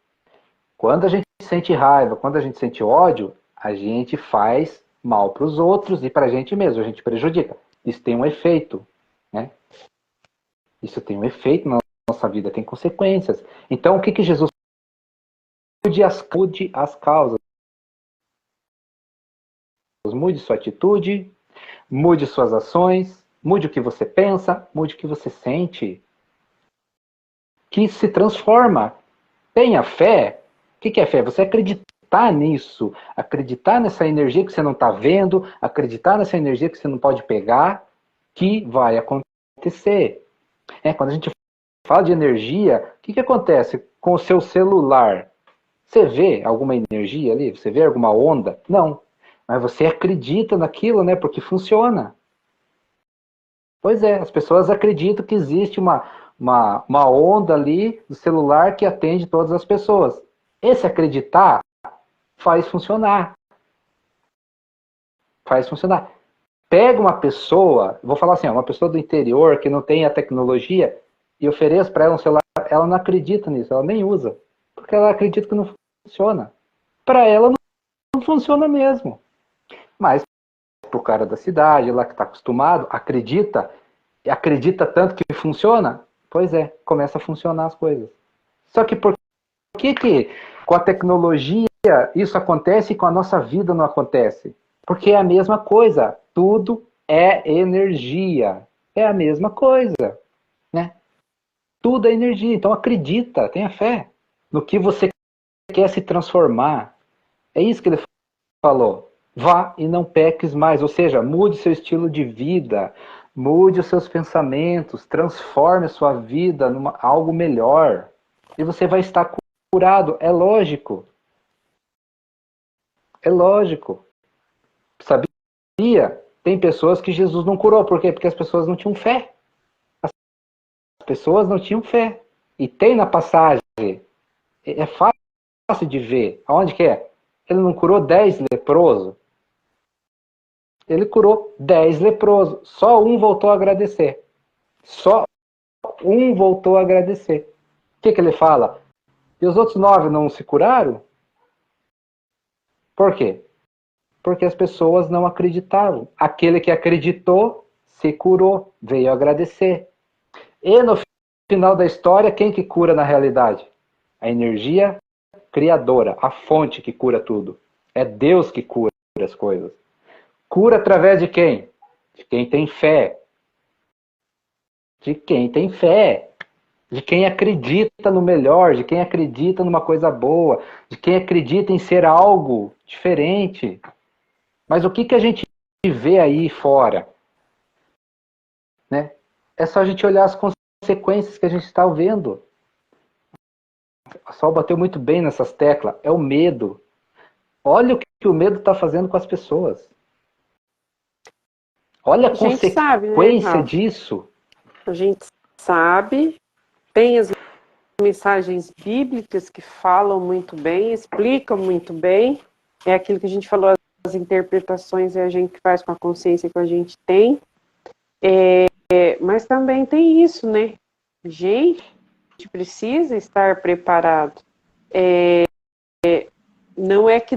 Quando a gente sente raiva, quando a gente sente ódio, a gente faz mal para os outros e para a gente mesmo, a gente prejudica. Isso tem um efeito, né? Isso tem um efeito na nossa vida, tem consequências. Então, o que Jesus mude as causas. Mude sua atitude, mude suas ações, mude o que você pensa, mude o que você sente. Que se transforma. Tenha fé. O que é fé? Você acreditar acreditar nisso, acreditar nessa energia que você não está vendo, acreditar nessa energia que você não pode pegar, que vai acontecer. Quando a gente fala de energia, o que acontece com o seu celular? Você vê alguma energia ali? Você vê alguma onda? Não. Mas você acredita naquilo, né? Porque funciona. Pois é, as pessoas acreditam que existe uma onda ali do celular que atende todas as pessoas. Esse acreditar faz funcionar. Faz funcionar. Pega uma pessoa, vou falar assim, uma pessoa do interior que não tem a tecnologia e ofereço para ela um celular, ela não acredita nisso, ela nem usa. Porque ela acredita que não funciona. Para ela não funciona mesmo. Mas para o cara da cidade, lá que está acostumado, acredita, e acredita tanto que funciona, pois é, começa a funcionar as coisas. Só que por que com a tecnologia isso acontece e com a nossa vida não acontece? Porque é a mesma coisa. Tudo é energia. É a mesma coisa, né? Tudo é energia. Então acredita, tenha fé no que você quer se transformar. É isso que ele falou. Vá e não peques mais. Ou seja, mude seu estilo de vida, mude os seus pensamentos, transforme a sua vida em algo melhor. E você vai estar curado. É lógico. É lógico. Sabia? Tem pessoas que Jesus não curou. Por quê? Porque as pessoas não tinham fé. As pessoas não tinham fé. E tem na passagem. É fácil de ver. Aonde que é? Ele não curou 10 leprosos. Ele curou 10 leprosos. Só um voltou a agradecer. Só um voltou a agradecer. O que ele fala? E os outros 9 não se curaram? Por quê? Porque as pessoas não acreditavam. Aquele que acreditou se curou, veio agradecer. E no final da história, quem que cura na realidade? A energia criadora, a fonte que cura tudo. É Deus que cura as coisas. Cura através de quem? De quem tem fé. De quem tem fé. De quem acredita no melhor, de quem acredita numa coisa boa, de quem acredita em ser algo diferente. Mas o que a gente vê aí fora? Né? É só a gente olhar as consequências que a gente está vendo. A Sol bateu muito bem nessas teclas. É o medo. Olha o que o medo está fazendo com as pessoas. Olha a A gente sabe, né, consequência Rafa? disso. A gente sabe, tem as mensagens bíblicas que falam muito bem, explicam muito bem. É aquilo que a gente falou, as interpretações é a gente que faz com a consciência que a gente tem. Mas também tem isso, né? A gente precisa estar preparado. Não é que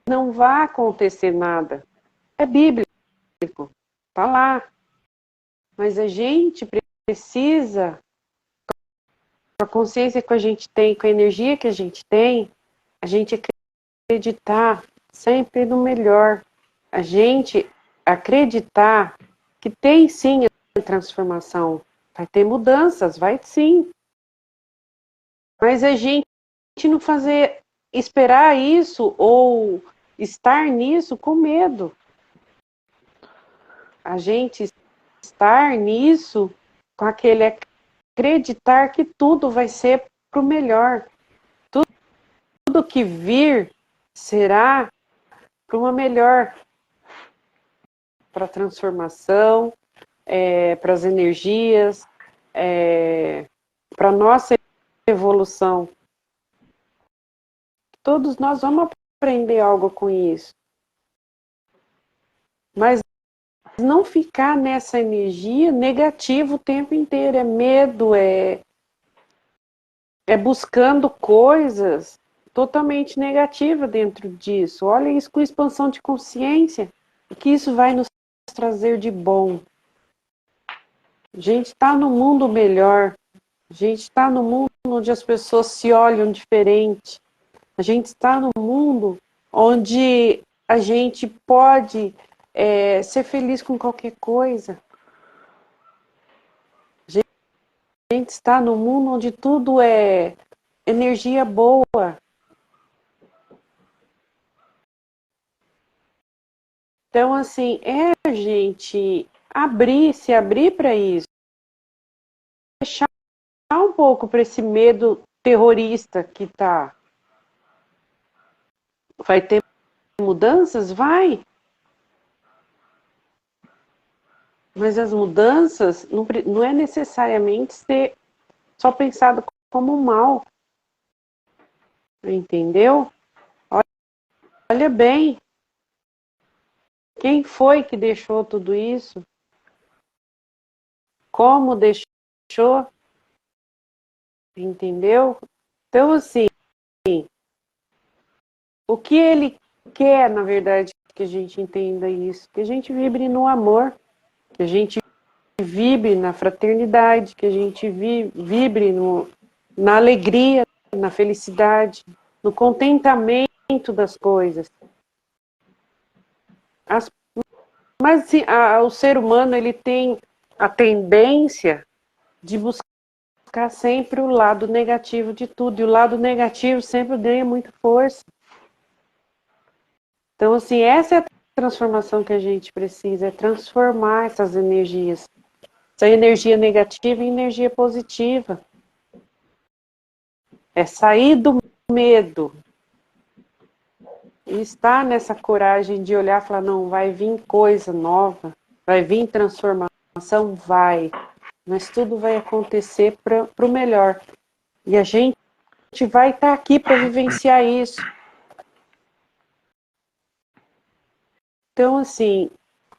não vá acontecer nada. É bíblico, tá lá. Mas a gente precisa, com a consciência que a gente tem, com a energia que a gente acreditar sempre no melhor. A gente acreditar que tem sim a transformação. Vai ter mudanças, vai sim. Mas a gente não fazer, esperar isso ou estar nisso com medo. A gente estar nisso com aquele acreditar que tudo vai ser para o melhor. Tudo que vir será para uma melhor, para a transformação, para as energias, para a nossa evolução. Todos nós vamos aprender algo com isso. Mas não ficar nessa energia negativa o tempo inteiro. É medo, é buscando coisas totalmente negativas dentro disso. Olha isso com expansão de consciência. O que isso vai nos trazer de bom? A gente está no mundo melhor. A gente está no mundo onde as pessoas se olham diferente. A gente está no mundo onde a gente pode ser feliz com qualquer coisa. A gente está no mundo onde tudo é energia boa. Então, assim, é a gente se abrir para isso, deixar um pouco para esse medo terrorista que tá. Vai ter mudanças? Vai. Mas as mudanças não é necessariamente ser só pensado como mal. Entendeu? Olha bem, quem foi que deixou tudo isso? Como deixou? Entendeu? Então, assim, o que ele quer, na verdade, que a gente entenda isso, que a gente vibre no amor, que a gente vibre na fraternidade, que a gente vibre na alegria, na felicidade, no contentamento das coisas. Mas assim, o ser humano ele tem a tendência de buscar sempre o lado negativo de tudo, e o lado negativo sempre ganha muita força. Então, assim, essa é a transformação que a gente precisa, é transformar essas energias. Essa energia negativa em energia positiva. É sair do medo e estar nessa coragem de olhar e falar, não, vai vir coisa nova, vai vir transformação, vai. Mas tudo vai acontecer para o melhor. E a gente vai estar aqui para vivenciar isso. Então, assim,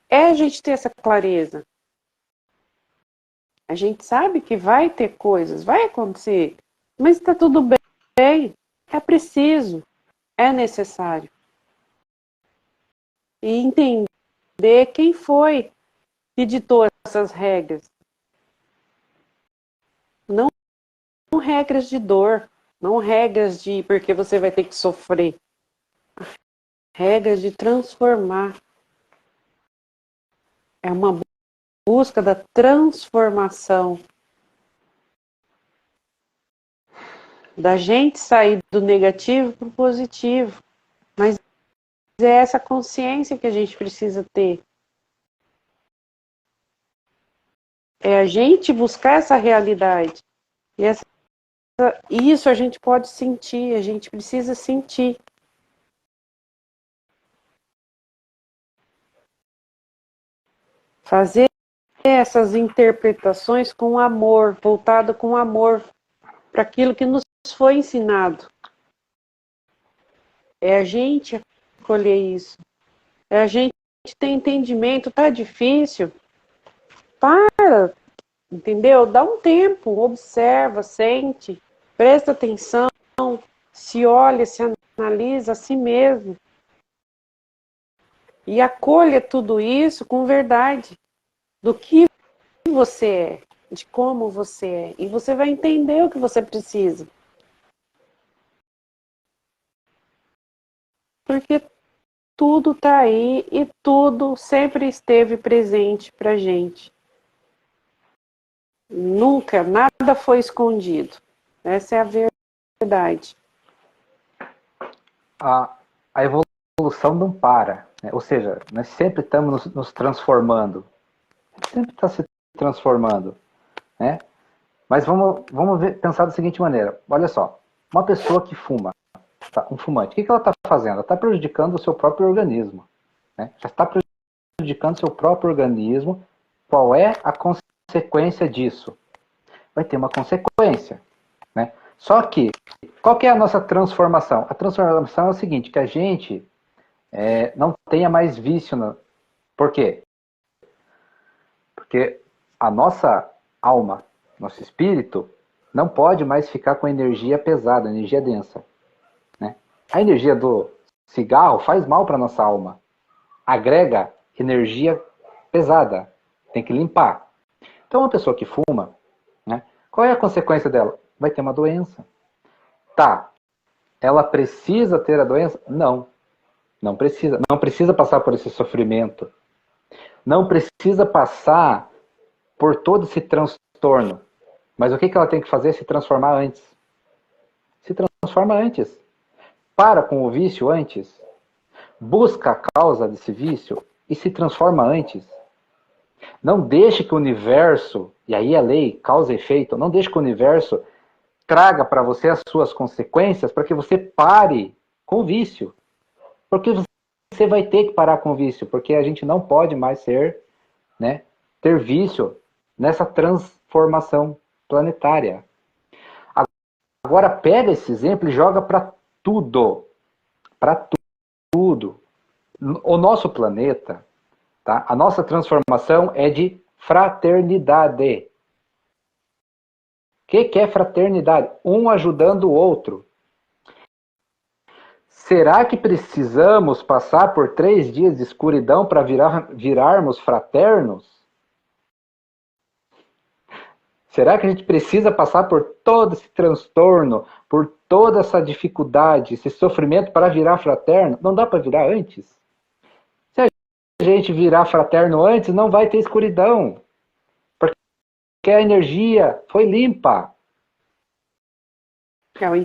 é a gente ter essa clareza. A gente sabe que vai ter coisas, vai acontecer, mas está tudo bem, é preciso, é necessário. E entender quem foi que ditou essas regras. Não regras de dor, não regras de porque você vai ter que sofrer. Regras de transformar. É uma busca da transformação. Da gente sair do negativo para o positivo. Mas é essa consciência que a gente precisa ter. É a gente buscar essa realidade. E isso a gente pode sentir, a gente precisa sentir. Fazer essas interpretações com amor, voltado com amor para aquilo que nos foi ensinado. É a gente escolher isso. É a gente ter entendimento. Tá difícil? Para, entendeu? Dá um tempo, observa, sente, presta atenção, se olha, se analisa a si mesmo. E acolha tudo isso com verdade. Do que você é, de como você é. E você vai entender o que você precisa. Porque tudo está aí e tudo sempre esteve presente para a gente. Nunca, nada foi escondido. Essa é a verdade. A evolução não para, né? Ou seja, nós sempre estamos nos transformando. Sempre está se transformando, né? Mas vamos pensar da seguinte maneira. Olha só, uma pessoa que fuma, tá, um fumante, o que ela está fazendo? Ela está prejudicando o seu próprio organismo. Né? Já está prejudicando o seu próprio organismo. Qual é a consequência disso? Vai ter uma consequência. Né? Só que, qual que é a nossa transformação? A transformação é o seguinte, que a gente não tenha mais vício. Por quê? Porque a nossa alma, nosso espírito, não pode mais ficar com energia pesada, energia densa. Né? A energia do cigarro faz mal para a nossa alma. Agrega energia pesada. Tem que limpar. Então, uma pessoa que fuma, né, qual é a consequência dela? Vai ter uma doença. Tá. Ela precisa ter a doença? Não. Não precisa. Não precisa passar por esse sofrimento. Não precisa passar por todo esse transtorno. Mas o que ela tem que fazer? Se transformar antes. Se transforma antes. Para com o vício antes. Busca a causa desse vício e se transforma antes. Não deixe que o universo, e aí a lei, causa e efeito, não deixe que o universo traga para você as suas consequências para que você pare com o vício. Porque você vai ter que parar com o vício, porque a gente não pode mais ser, né, ter vício nessa transformação planetária. Agora pega esse exemplo e joga para tudo. Para tudo. O nosso planeta, tá? A nossa transformação é de fraternidade. O que é fraternidade? Um ajudando o outro. Será que precisamos passar por 3 dias de escuridão para virarmos fraternos? Será que a gente precisa passar por todo esse transtorno, por toda essa dificuldade, esse sofrimento para virar fraterno? Não dá para virar antes? Se a gente virar fraterno antes, não vai ter escuridão. Porque a energia foi limpa.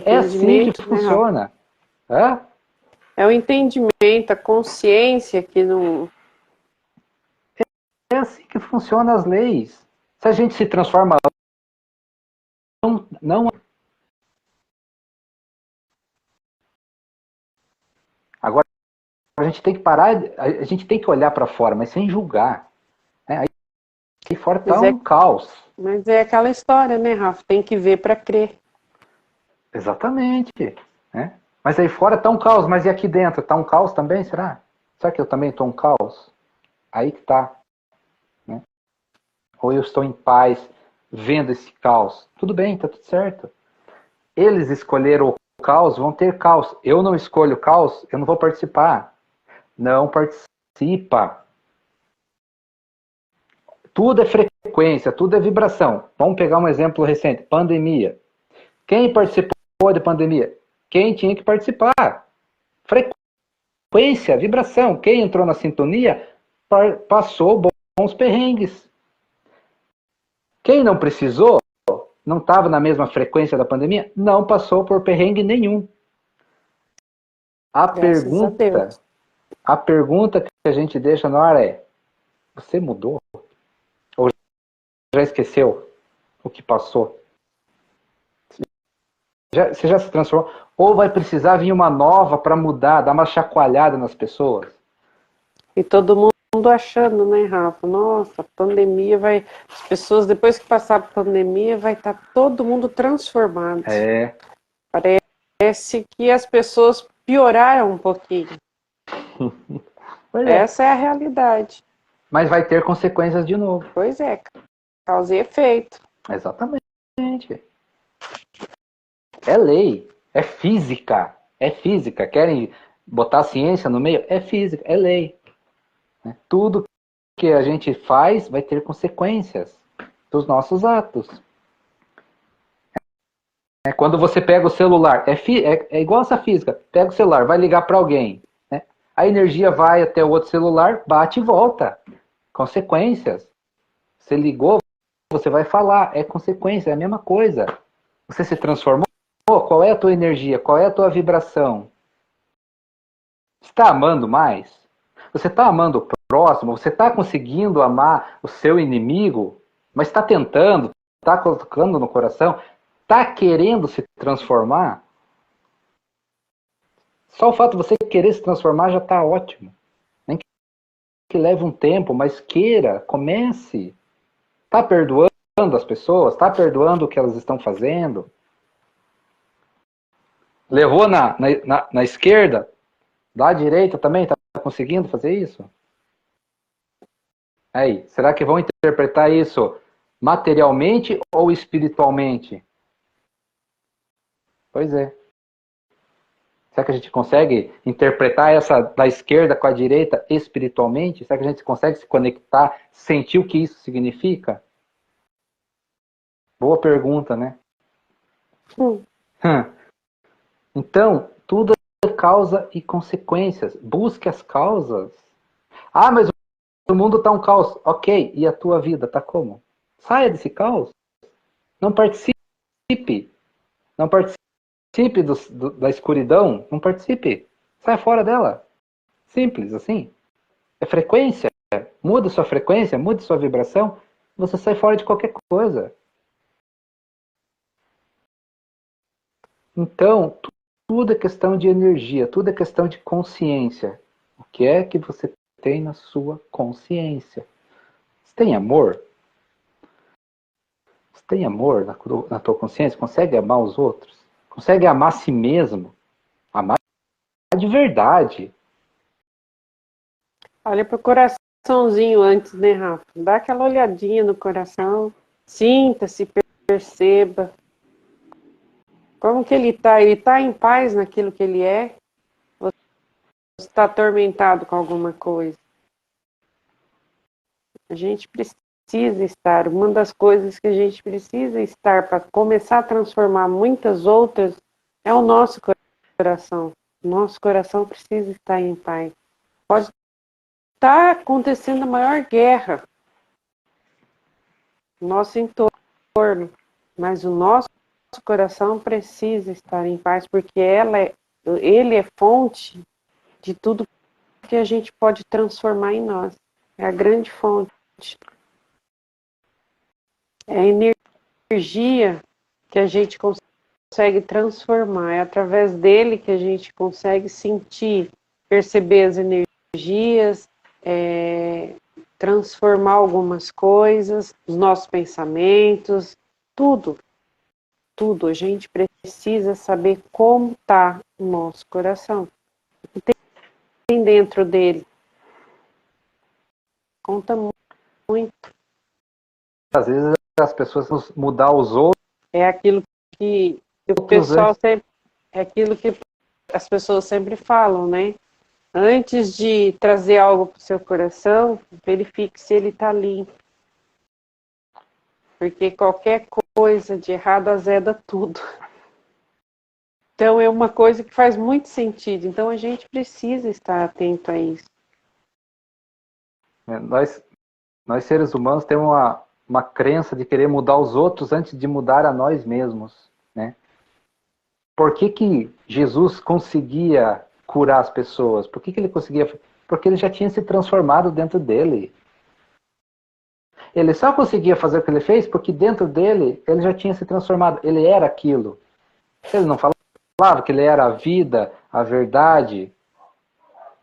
É assim que funciona. Hã? É o entendimento, a consciência que não... É assim que funcionam as leis. Se a gente se transforma... Não. Agora, a gente tem que parar, a gente tem que olhar para fora, mas sem julgar. Né? Aí fora está um caos. Mas é aquela história, né, Rafa? Tem que ver para crer. Exatamente. Né? Mas aí fora está um caos, mas e aqui dentro? Está um caos também, será? Será que eu também estou um caos? Aí que está. Né? Ou eu estou em paz, vendo esse caos? Tudo bem, está tudo certo. Eles escolheram o caos, vão ter caos. Eu não escolho o caos, eu não vou participar. Não participa. Tudo é frequência, tudo é vibração. Vamos pegar um exemplo recente, pandemia. Quem participou da pandemia? Quem tinha que participar. Frequência, vibração. Quem entrou na sintonia passou bons perrengues. Quem não precisou, não estava na mesma frequência da pandemia, não passou por perrengue nenhum. A pergunta que a gente deixa no ar é: você mudou? Ou já esqueceu o que passou? Você já se transformou? Ou vai precisar vir uma nova para mudar, dar uma chacoalhada nas pessoas? E todo mundo achando, né, Rafa? Nossa, a pandemia vai... As pessoas, depois que passar a pandemia, vai estar todo mundo transformado. Parece que as pessoas pioraram um pouquinho. Essa é a realidade. Mas vai ter consequências de novo. Pois é, causa e efeito. Exatamente. É lei, é física. É física. Querem botar a ciência no meio? É física, é lei. Tudo que a gente faz vai ter consequências dos nossos atos. Quando você pega o celular, é igual essa física. Pega o celular, vai ligar para alguém. Né? A energia vai até o outro celular, bate e volta. Consequências. Você ligou, você vai falar. É consequência, é a mesma coisa. Você se transformou? Qual é a tua energia? Qual é a tua vibração? Você está amando mais? Você está amando o próximo? Você está conseguindo amar o seu inimigo? Mas está tentando? Está colocando no coração? Está querendo se transformar? Só o fato de você querer se transformar já está ótimo. Nem que leve um tempo, mas queira, comece. Está perdoando as pessoas? Está perdoando o que elas estão fazendo? Levou na esquerda? Da direita também? Está conseguindo fazer isso? Aí, será que vão interpretar isso materialmente ou espiritualmente? Pois é. Será que a gente consegue interpretar essa da esquerda com a direita espiritualmente? Será que a gente consegue se conectar, sentir o que isso significa? Boa pergunta, né? Então, tudo é causa e consequências. Busque as causas. Ah, mas o mundo está um caos. Ok, e a tua vida está como? Saia desse caos. Não participe. Não participe da escuridão. Não participe. Saia fora dela. Simples assim. É frequência. Muda sua frequência, muda sua vibração, você sai fora de qualquer coisa. Então, tudo é questão de energia, tudo é questão de consciência. O que é que você tem na sua consciência? Você tem amor? Você tem amor na tua consciência? Consegue amar os outros? Consegue amar a si mesmo? Amar de verdade. Olha pro coraçãozinho antes, né, Rafa? Dá aquela olhadinha no coração, sinta-se, perceba. Como que ele está? Ele está em paz naquilo que ele é? Ou está atormentado com alguma coisa? A gente precisa estar. Uma das coisas que a gente precisa estar para começar a transformar muitas outras é o nosso coração. O nosso coração precisa estar em paz. Pode estar acontecendo a maior guerra no nosso entorno, mas o nosso coração precisa estar em paz, porque ele é fonte de tudo que a gente pode transformar em nós. É a grande fonte. É a energia que a gente consegue transformar. É através dele que a gente consegue sentir, perceber as energias, transformar algumas coisas, os nossos pensamentos, tudo. Tudo. A gente precisa saber como está o nosso coração. O que tem dentro dele. Conta muito. Às vezes as pessoas mudar os outros. É aquilo que o pessoal sempre. É aquilo que as pessoas sempre falam, né? Antes de trazer algo para o seu coração, verifique se ele está limpo. Porque qualquer coisa de errado azeda tudo. Então é uma coisa que faz muito sentido. Então a gente precisa estar atento a isso. Nós seres humanos temos uma crença de querer mudar os outros antes de mudar a nós mesmos, né? Por que Jesus conseguia curar as pessoas? Por que ele conseguia? Porque ele já tinha se transformado dentro dele. Ele só conseguia fazer o que ele fez porque dentro dele ele já tinha se transformado. Ele era aquilo. Ele não falava que ele era a vida, a verdade,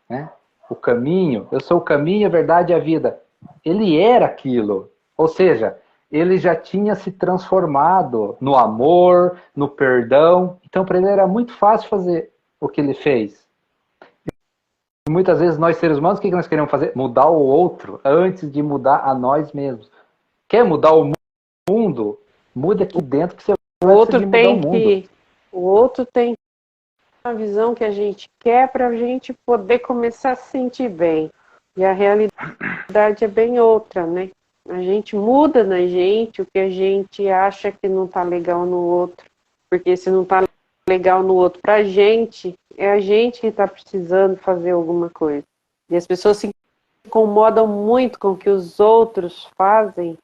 né? O caminho. Eu sou o caminho, a verdade e a vida. Ele era aquilo. Ou seja, ele já tinha se transformado no amor, no perdão. Então, para ele era muito fácil fazer o que ele fez. E muitas vezes nós, seres humanos, o que nós queremos fazer? Mudar o outro antes de mudar a nós mesmos. Quer mudar o mundo? Muda aqui dentro que você vai conseguir mudar o mundo. O outro tem a visão que a gente quer para a gente poder começar a se sentir bem. E a realidade é bem outra, né? A gente muda na gente o que a gente acha que não está legal no outro. Porque se não está legal no outro para a gente, é a gente que está precisando fazer alguma coisa. E as pessoas se incomodam muito com o que os outros fazem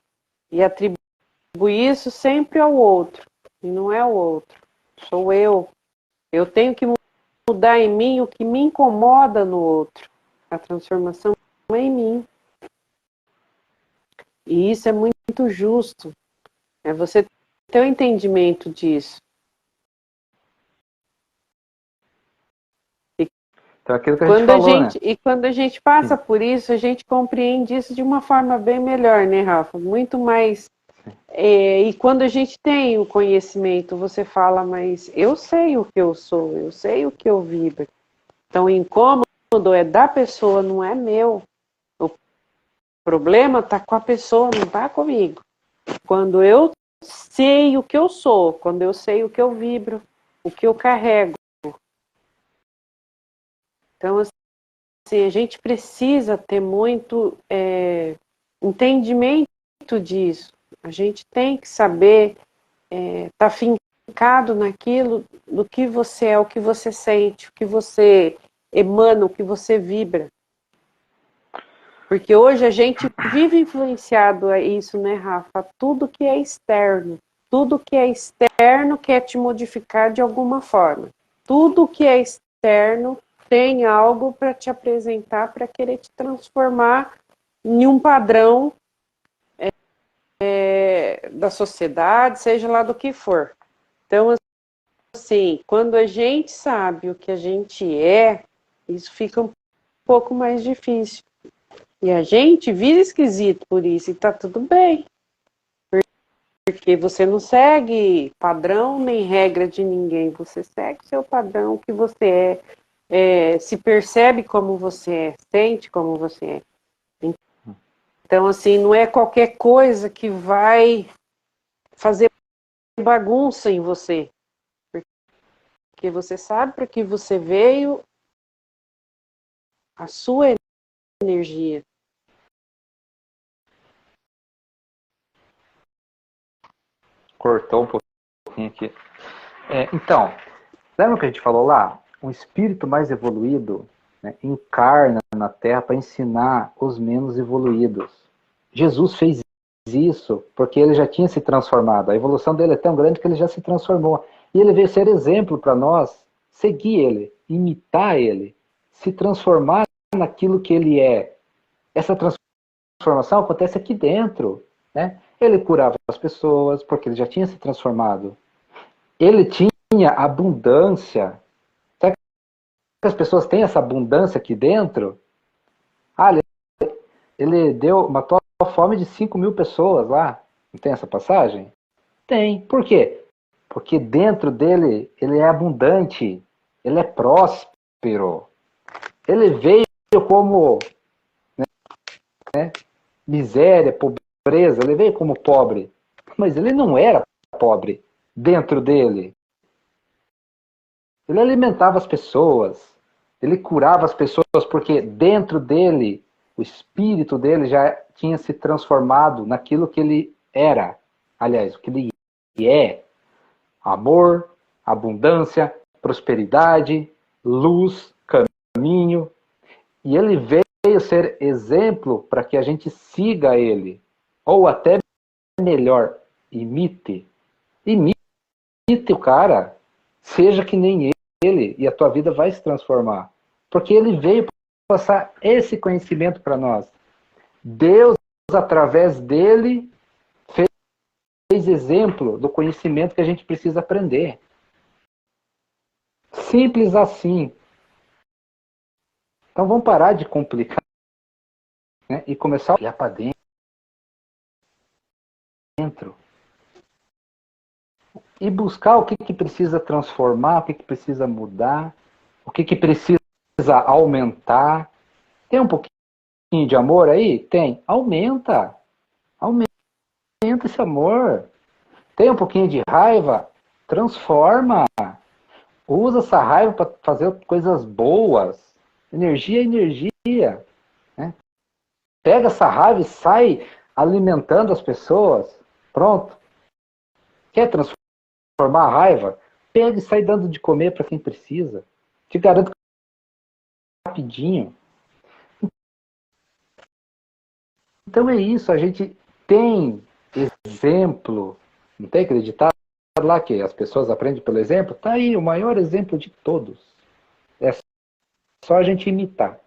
e atribuem isso sempre ao outro. E não é o outro. Sou eu. Eu tenho que mudar em mim o que me incomoda no outro. A transformação é em mim. E isso é muito justo. É você ter o entendimento disso. Então, aquilo que a gente falou, né? E quando a gente passa por isso, a gente compreende isso de uma forma bem melhor, né, Rafa? Muito mais. E quando a gente tem o conhecimento, você fala, mas eu sei o que eu sou, eu sei o que eu vibro. Então, o incômodo é da pessoa, não é meu. O problema está com a pessoa, não está comigo. Quando eu sei o que eu sou, quando eu sei o que eu vibro, o que eu carrego. Então, assim, a gente precisa ter muito entendimento disso. A gente tem que saber estar fincado naquilo do que você é, o que você sente, o que você emana, o que você vibra. Porque hoje a gente vive influenciado a isso, né, Rafa? Tudo que é externo. Tudo que é externo quer te modificar de alguma forma. Tudo que é externo tem algo para te apresentar, para querer te transformar em um padrão da sociedade, seja lá do que for. Então, assim, quando a gente sabe o que a gente é, isso fica um pouco mais difícil. E a gente vira esquisito por isso, e tá tudo bem. Porque você não segue padrão nem regra de ninguém, você segue o seu padrão, que você se percebe como você é, sente como você é. Então, assim, não é qualquer coisa que vai fazer bagunça em você. Porque você sabe para que você veio, a sua energia. Cortou um pouquinho aqui. Então, lembra o que a gente falou lá? Um espírito mais evoluído, né, encarna na Terra para ensinar os menos evoluídos. Jesus fez isso porque ele já tinha se transformado. A evolução dele é tão grande que ele já se transformou. E ele veio ser exemplo para nós, seguir ele, imitar ele, se transformar naquilo que ele é. Essa transformação acontece aqui dentro, né? Ele curava as pessoas porque ele já tinha se transformado. Ele tinha abundância. Será que as pessoas têm essa abundância aqui dentro? Ah, ele matou a fome de 5.000 pessoas lá. Não tem essa passagem? Tem. Por quê? Porque dentro dele, ele é abundante. Ele é próspero. Ele veio como miséria, pobreza. Ele veio como pobre. Mas ele não era pobre dentro dele. Ele alimentava as pessoas, ele curava as pessoas, porque dentro dele, o espírito dele já tinha se transformado naquilo que ele era. Aliás, o que ele é: amor, abundância, prosperidade, luz, caminho. E ele veio ser exemplo para que a gente siga ele. Ou até melhor, imite. Imite o cara. Seja que nem ele, e a tua vida vai se transformar. Porque ele veio passar esse conhecimento para nós. Deus, através dele, fez exemplo do conhecimento que a gente precisa aprender. Simples assim. Então vamos parar de complicar, né, e começar a olhar para dentro. E buscar o que precisa transformar, o que precisa mudar, o que precisa aumentar. Tem um pouquinho de amor aí? Tem. Aumenta. Aumenta esse amor. Tem um pouquinho de raiva? Transforma. Usa essa raiva para fazer coisas boas. Energia é energia. Né? Pega essa raiva e sai alimentando as pessoas. Pronto. Quer transformar a raiva? Pega e sai dando de comer para quem precisa. Te garanto que rapidinho. Então é isso. A gente tem exemplo. Não tem acreditado lá que as pessoas aprendem pelo exemplo? Tá aí o maior exemplo de todos. É só a gente imitar.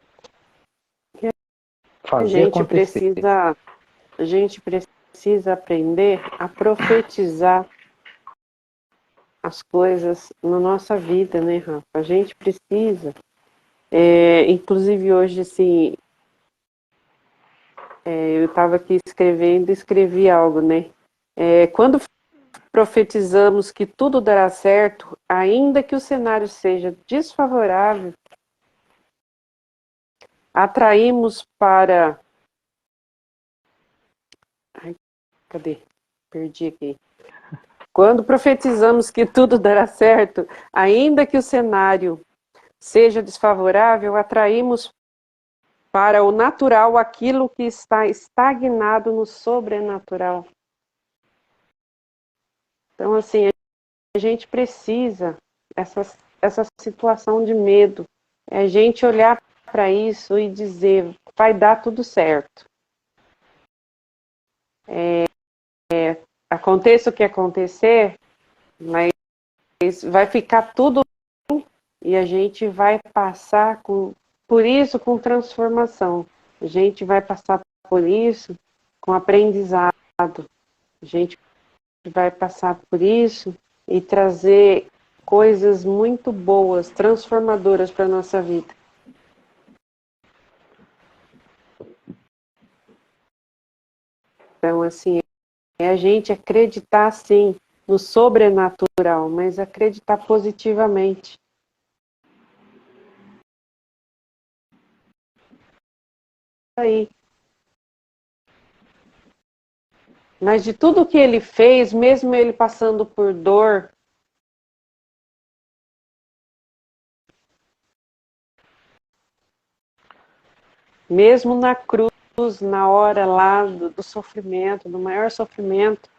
Fazer acontecer. A gente precisa aprender a profetizar as coisas na nossa vida, né, Rafa? A gente precisa. Inclusive hoje, assim, eu estava aqui escrevendo e escrevi algo, né? Quando profetizamos que tudo dará certo, ainda que o cenário seja desfavorável, atraímos para... Ai, cadê? Perdi aqui. Quando profetizamos que tudo dará certo, ainda que o cenário seja desfavorável, atraímos para o natural aquilo que está estagnado no sobrenatural. Então, assim, a gente precisa, essa situação de medo, é a gente olhar para isso e dizer, vai dar tudo certo. Aconteça o que acontecer, mas vai ficar tudo E a gente vai passar por isso com transformação. A gente vai passar por isso com aprendizado. A gente vai passar por isso e trazer coisas muito boas, transformadoras para a nossa vida. Então, assim, é a gente acreditar, sim, no sobrenatural, mas acreditar positivamente. Aí. Mas de tudo que ele fez, mesmo ele passando por dor, mesmo na cruz, na hora lá do sofrimento, do maior sofrimento,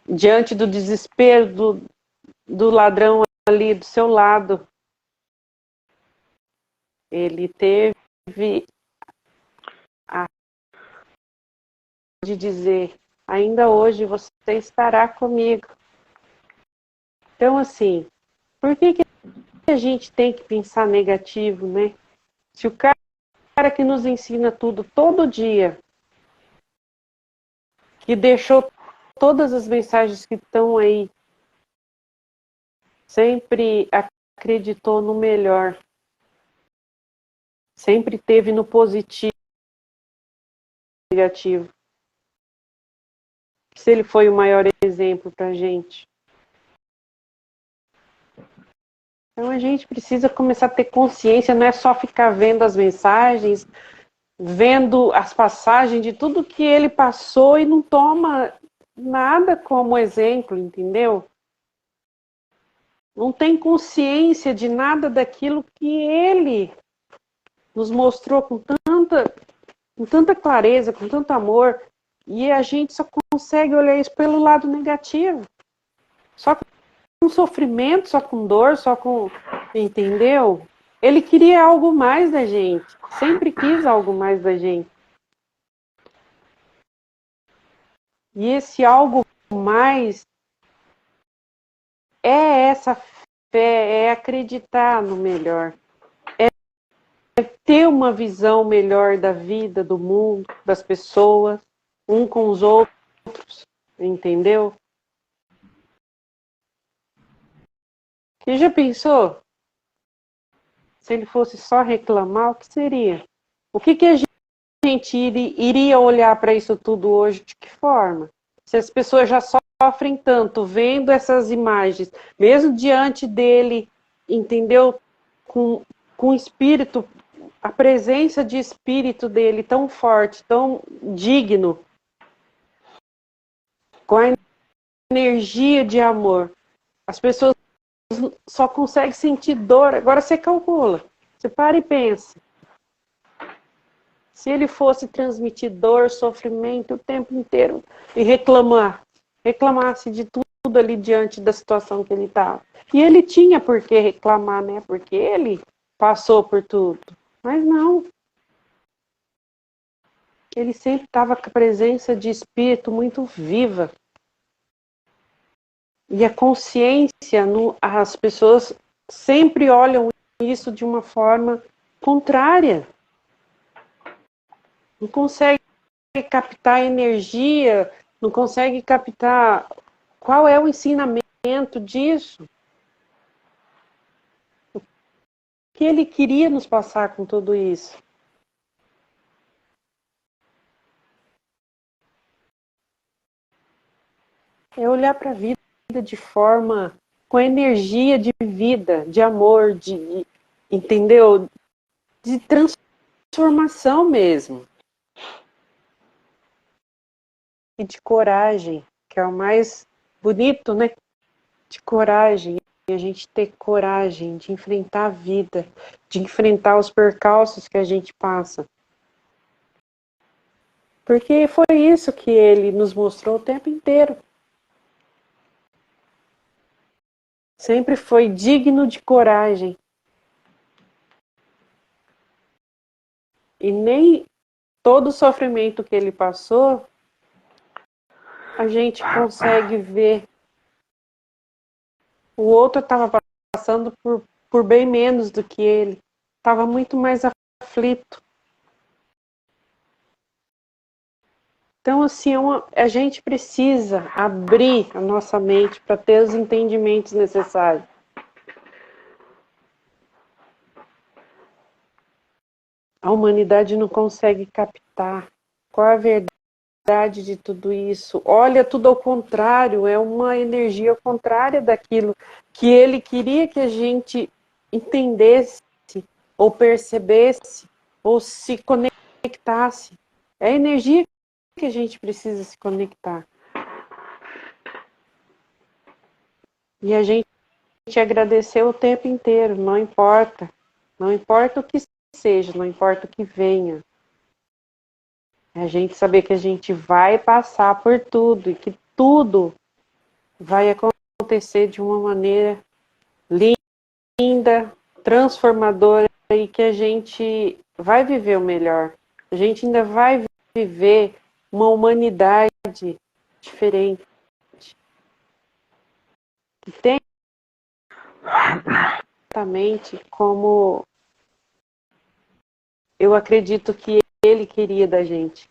diante do desespero do ladrão ali do seu lado, ele teve a de dizer, ainda hoje você estará comigo. Então, assim, por que a gente tem que pensar negativo, né? Se o cara que nos ensina tudo todo dia, que deixou todas as mensagens que estão aí, sempre acreditou no melhor, sempre teve no positivo, negativo. Se ele foi o maior exemplo para a gente. Então a gente precisa começar a ter consciência, não é só ficar vendo as mensagens, vendo as passagens de tudo que ele passou e não toma nada como exemplo, entendeu? Não tem consciência de nada daquilo que ele nos mostrou com tanta clareza, com tanto amor, e a gente só consegue olhar isso pelo lado negativo. Só com sofrimento, só com dor, só com... Entendeu? Ele queria algo mais da gente. Sempre quis algo mais da gente. E esse algo mais é essa fé, é acreditar no melhor. É ter uma visão melhor da vida, do mundo, das pessoas, um com os outros. Entendeu? Você já pensou? Se ele fosse só reclamar, o que seria? O que a gente iria olhar para isso tudo hoje? De que forma? Se as pessoas já sofrem tanto vendo essas imagens, mesmo diante dele, entendeu? Com o espírito, a presença de espírito dele tão forte, tão digno, com a energia de amor. As pessoas só conseguem sentir dor. Agora você calcula, você para e pensa. Se ele fosse transmitir dor, sofrimento o tempo inteiro e reclamasse de tudo ali diante da situação que ele estava. E ele tinha por que reclamar, né? Porque ele passou por tudo. Mas não. Ele sempre estava com a presença de espírito muito viva. E a consciência, as pessoas sempre olham isso de uma forma contrária. Não consegue captar energia, não consegue captar qual é o ensinamento disso. O que ele queria nos passar com tudo isso. É olhar para a vida de forma, com energia de vida, de amor, entendeu? De transformação mesmo. E de coragem, que é o mais bonito, né? De coragem. E a gente ter coragem de enfrentar a vida, de enfrentar os percalços que a gente passa. Porque foi isso que ele nos mostrou o tempo inteiro. Sempre foi digno de coragem. E nem todo o sofrimento que ele passou, a gente consegue ver o outro estava passando por bem menos do que ele, estava muito mais aflito. Então, assim, a gente precisa abrir a nossa mente para ter os entendimentos necessários. A humanidade não consegue captar qual é a verdade de tudo isso. Olha tudo ao contrário, é uma energia contrária daquilo que ele queria que a gente entendesse, ou percebesse, ou se conectasse. É a energia que a gente precisa se conectar. E a gente agradeceu o tempo inteiro, não importa. Não importa o que seja, não importa o que venha. É a gente saber que a gente vai passar por tudo e que tudo vai acontecer de uma maneira linda, transformadora e que a gente vai viver o melhor. A gente ainda vai viver uma humanidade diferente. Que tem exatamente como eu acredito que ele queria da gente.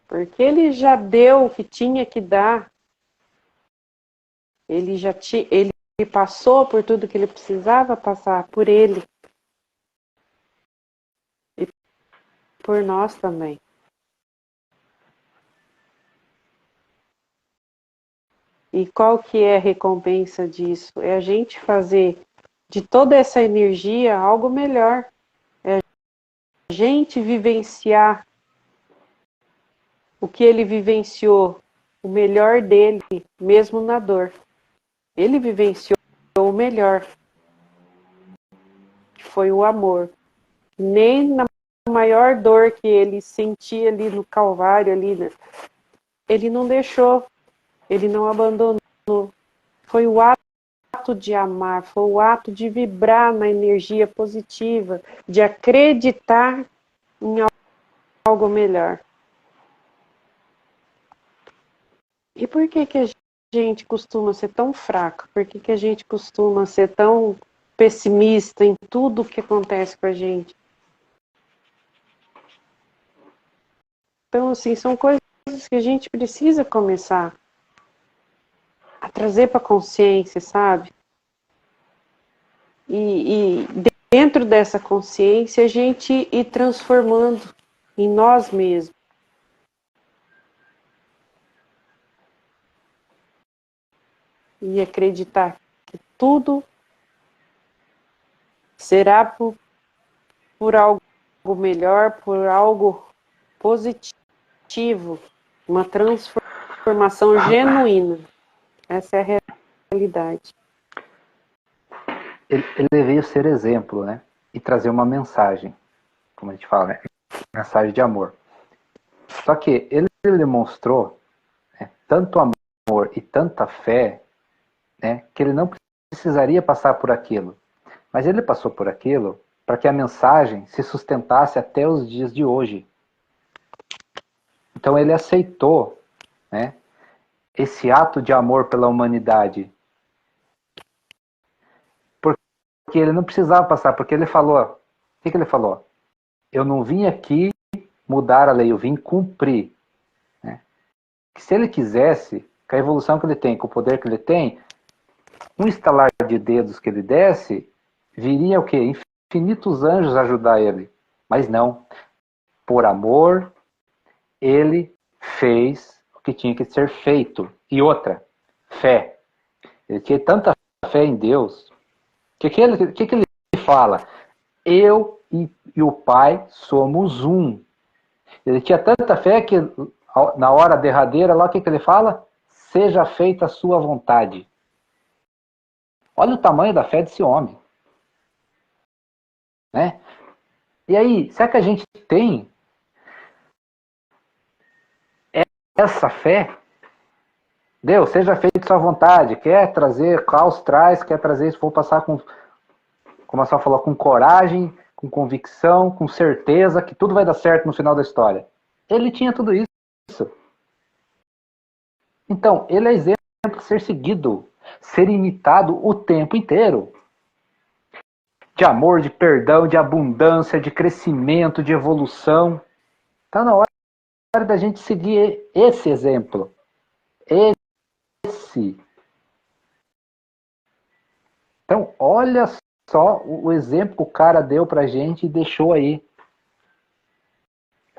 Porque ele já deu o que tinha que dar. Ele passou por tudo que ele precisava passar por ele e por nós também. E qual que é a recompensa disso? É a gente fazer de toda essa energia algo melhor. É a gente vivenciar o que ele vivenciou, o melhor dele, mesmo na dor. Ele vivenciou o melhor, que foi o amor. Nem na maior dor que ele sentia ali no Calvário, ali, né? Ele não deixou, ele não abandonou. Foi o ato de amar, foi o ato de vibrar na energia positiva, de acreditar em algo melhor. E por que a gente costuma ser tão fraco? Por que a gente costuma ser tão pessimista em tudo o que acontece com a gente? Então, assim, são coisas que a gente precisa começar a trazer para a consciência, sabe? E dentro dessa consciência a gente ir transformando em nós mesmos. E acreditar que tudo será por algo melhor, por algo positivo, uma transformação genuína. Essa é a realidade. Ele veio ser exemplo, né? E trazer uma mensagem, como a gente fala, né? Mensagem de amor. Só que ele demonstrou, né, tanto amor e tanta fé, né, que ele não precisaria passar por aquilo. Mas ele passou por aquilo para que a mensagem se sustentasse até os dias de hoje. Então ele aceitou, né, esse ato de amor pela humanidade. Porque ele não precisava passar, porque ele falou, o que ele falou? Eu não vim aqui mudar a lei, eu vim cumprir. Né? Que se ele quisesse, com a evolução que ele tem, com o poder que ele tem, um estalar de dedos que ele desse, viria o quê? Infinitos anjos ajudar ele. Mas não. Por amor, ele fez o que tinha que ser feito. E outra, fé. Ele tinha tanta fé em Deus. O que ele fala? Eu e o Pai somos um. Ele tinha tanta fé que na hora derradeira, lá o que ele fala? Seja feita a sua vontade. Olha o tamanho da fé desse homem. Né? E aí, será que a gente tem essa fé? Deus, seja feita a sua vontade. Quer trazer caos, traz. Quer trazer, se for passar com, como a senhora falou, com coragem, com convicção, com certeza que tudo vai dar certo no final da história. Ele tinha tudo isso. Então, ele é exemplo a ser seguido, ser imitado o tempo inteiro. De amor, de perdão, de abundância, de crescimento, de evolução. Está na hora da gente seguir esse exemplo. Esse. Então, olha só o exemplo que o cara deu pra gente e deixou aí.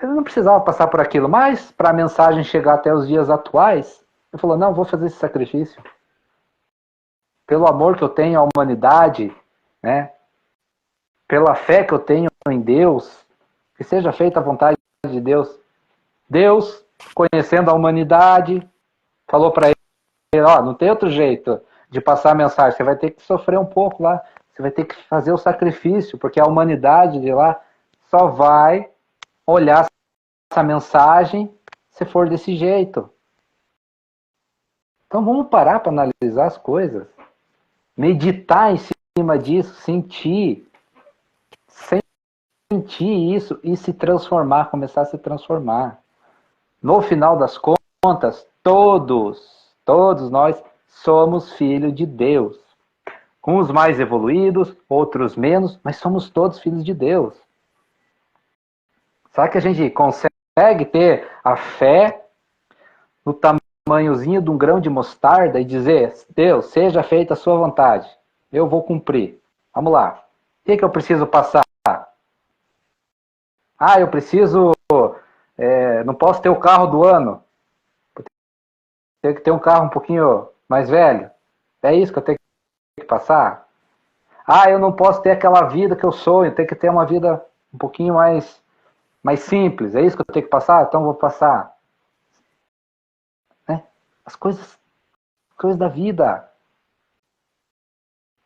Ele não precisava passar por aquilo, mas para a mensagem chegar até os dias atuais, ele falou, não, vou fazer esse sacrifício. Pelo amor que eu tenho à humanidade, né? Pela fé que eu tenho em Deus, que seja feita a vontade de Deus. Deus, conhecendo a humanidade, falou para ele, ó, não tem outro jeito de passar a mensagem, você vai ter que sofrer um pouco lá, você vai ter que fazer o sacrifício, porque a humanidade de lá só vai olhar essa mensagem se for desse jeito. Então vamos parar para analisar as coisas, meditar em cima disso, sentir isso e se transformar, começar a se transformar. No final das contas, todos nós somos filhos de Deus. Uns mais evoluídos, outros menos, mas somos todos filhos de Deus. Será que a gente consegue ter a fé no tamanhozinho de um grão de mostarda e dizer, Deus, seja feita a sua vontade, eu vou cumprir. Vamos lá. O que eu preciso passar? Ah, eu preciso, não posso ter o carro do ano. Tenho que ter um carro um pouquinho mais velho. É isso que eu tenho que passar? Ah, eu não posso ter aquela vida que eu sonho, tenho que ter uma vida um pouquinho mais simples. É isso que eu tenho que passar? Então eu vou passar. Né? As coisas da vida.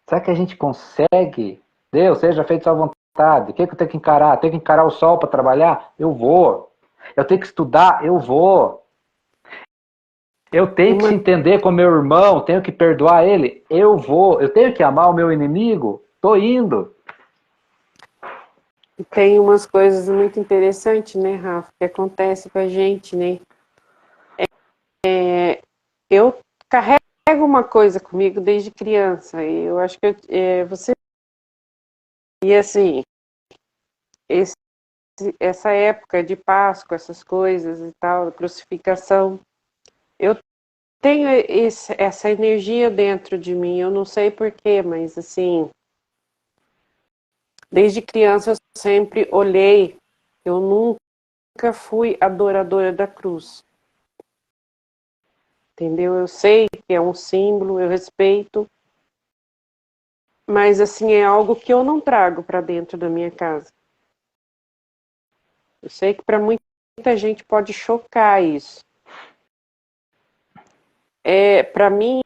Será que a gente consegue? Deus, seja feita sua vontade. O que eu tenho que encarar? Tenho que encarar o sol para trabalhar? Eu vou. Eu tenho que estudar? Eu vou. Eu tenho que se entender com meu irmão, tenho que perdoar ele? Eu vou. Eu tenho que amar o meu inimigo? Tô indo. Tem umas coisas muito interessantes, né, Rafa, que acontece com a gente, né? Eu carrego uma coisa comigo desde criança, e eu acho que você... E assim, essa época de Páscoa, essas coisas e tal, crucificação, eu tenho essa energia dentro de mim, eu não sei porquê, mas assim, desde criança eu sempre olhei, eu nunca fui adoradora da cruz. Entendeu? Eu sei que é um símbolo, eu respeito, mas assim, é algo que eu não trago para dentro da minha casa. Eu sei que para muita gente pode chocar isso. Para mim,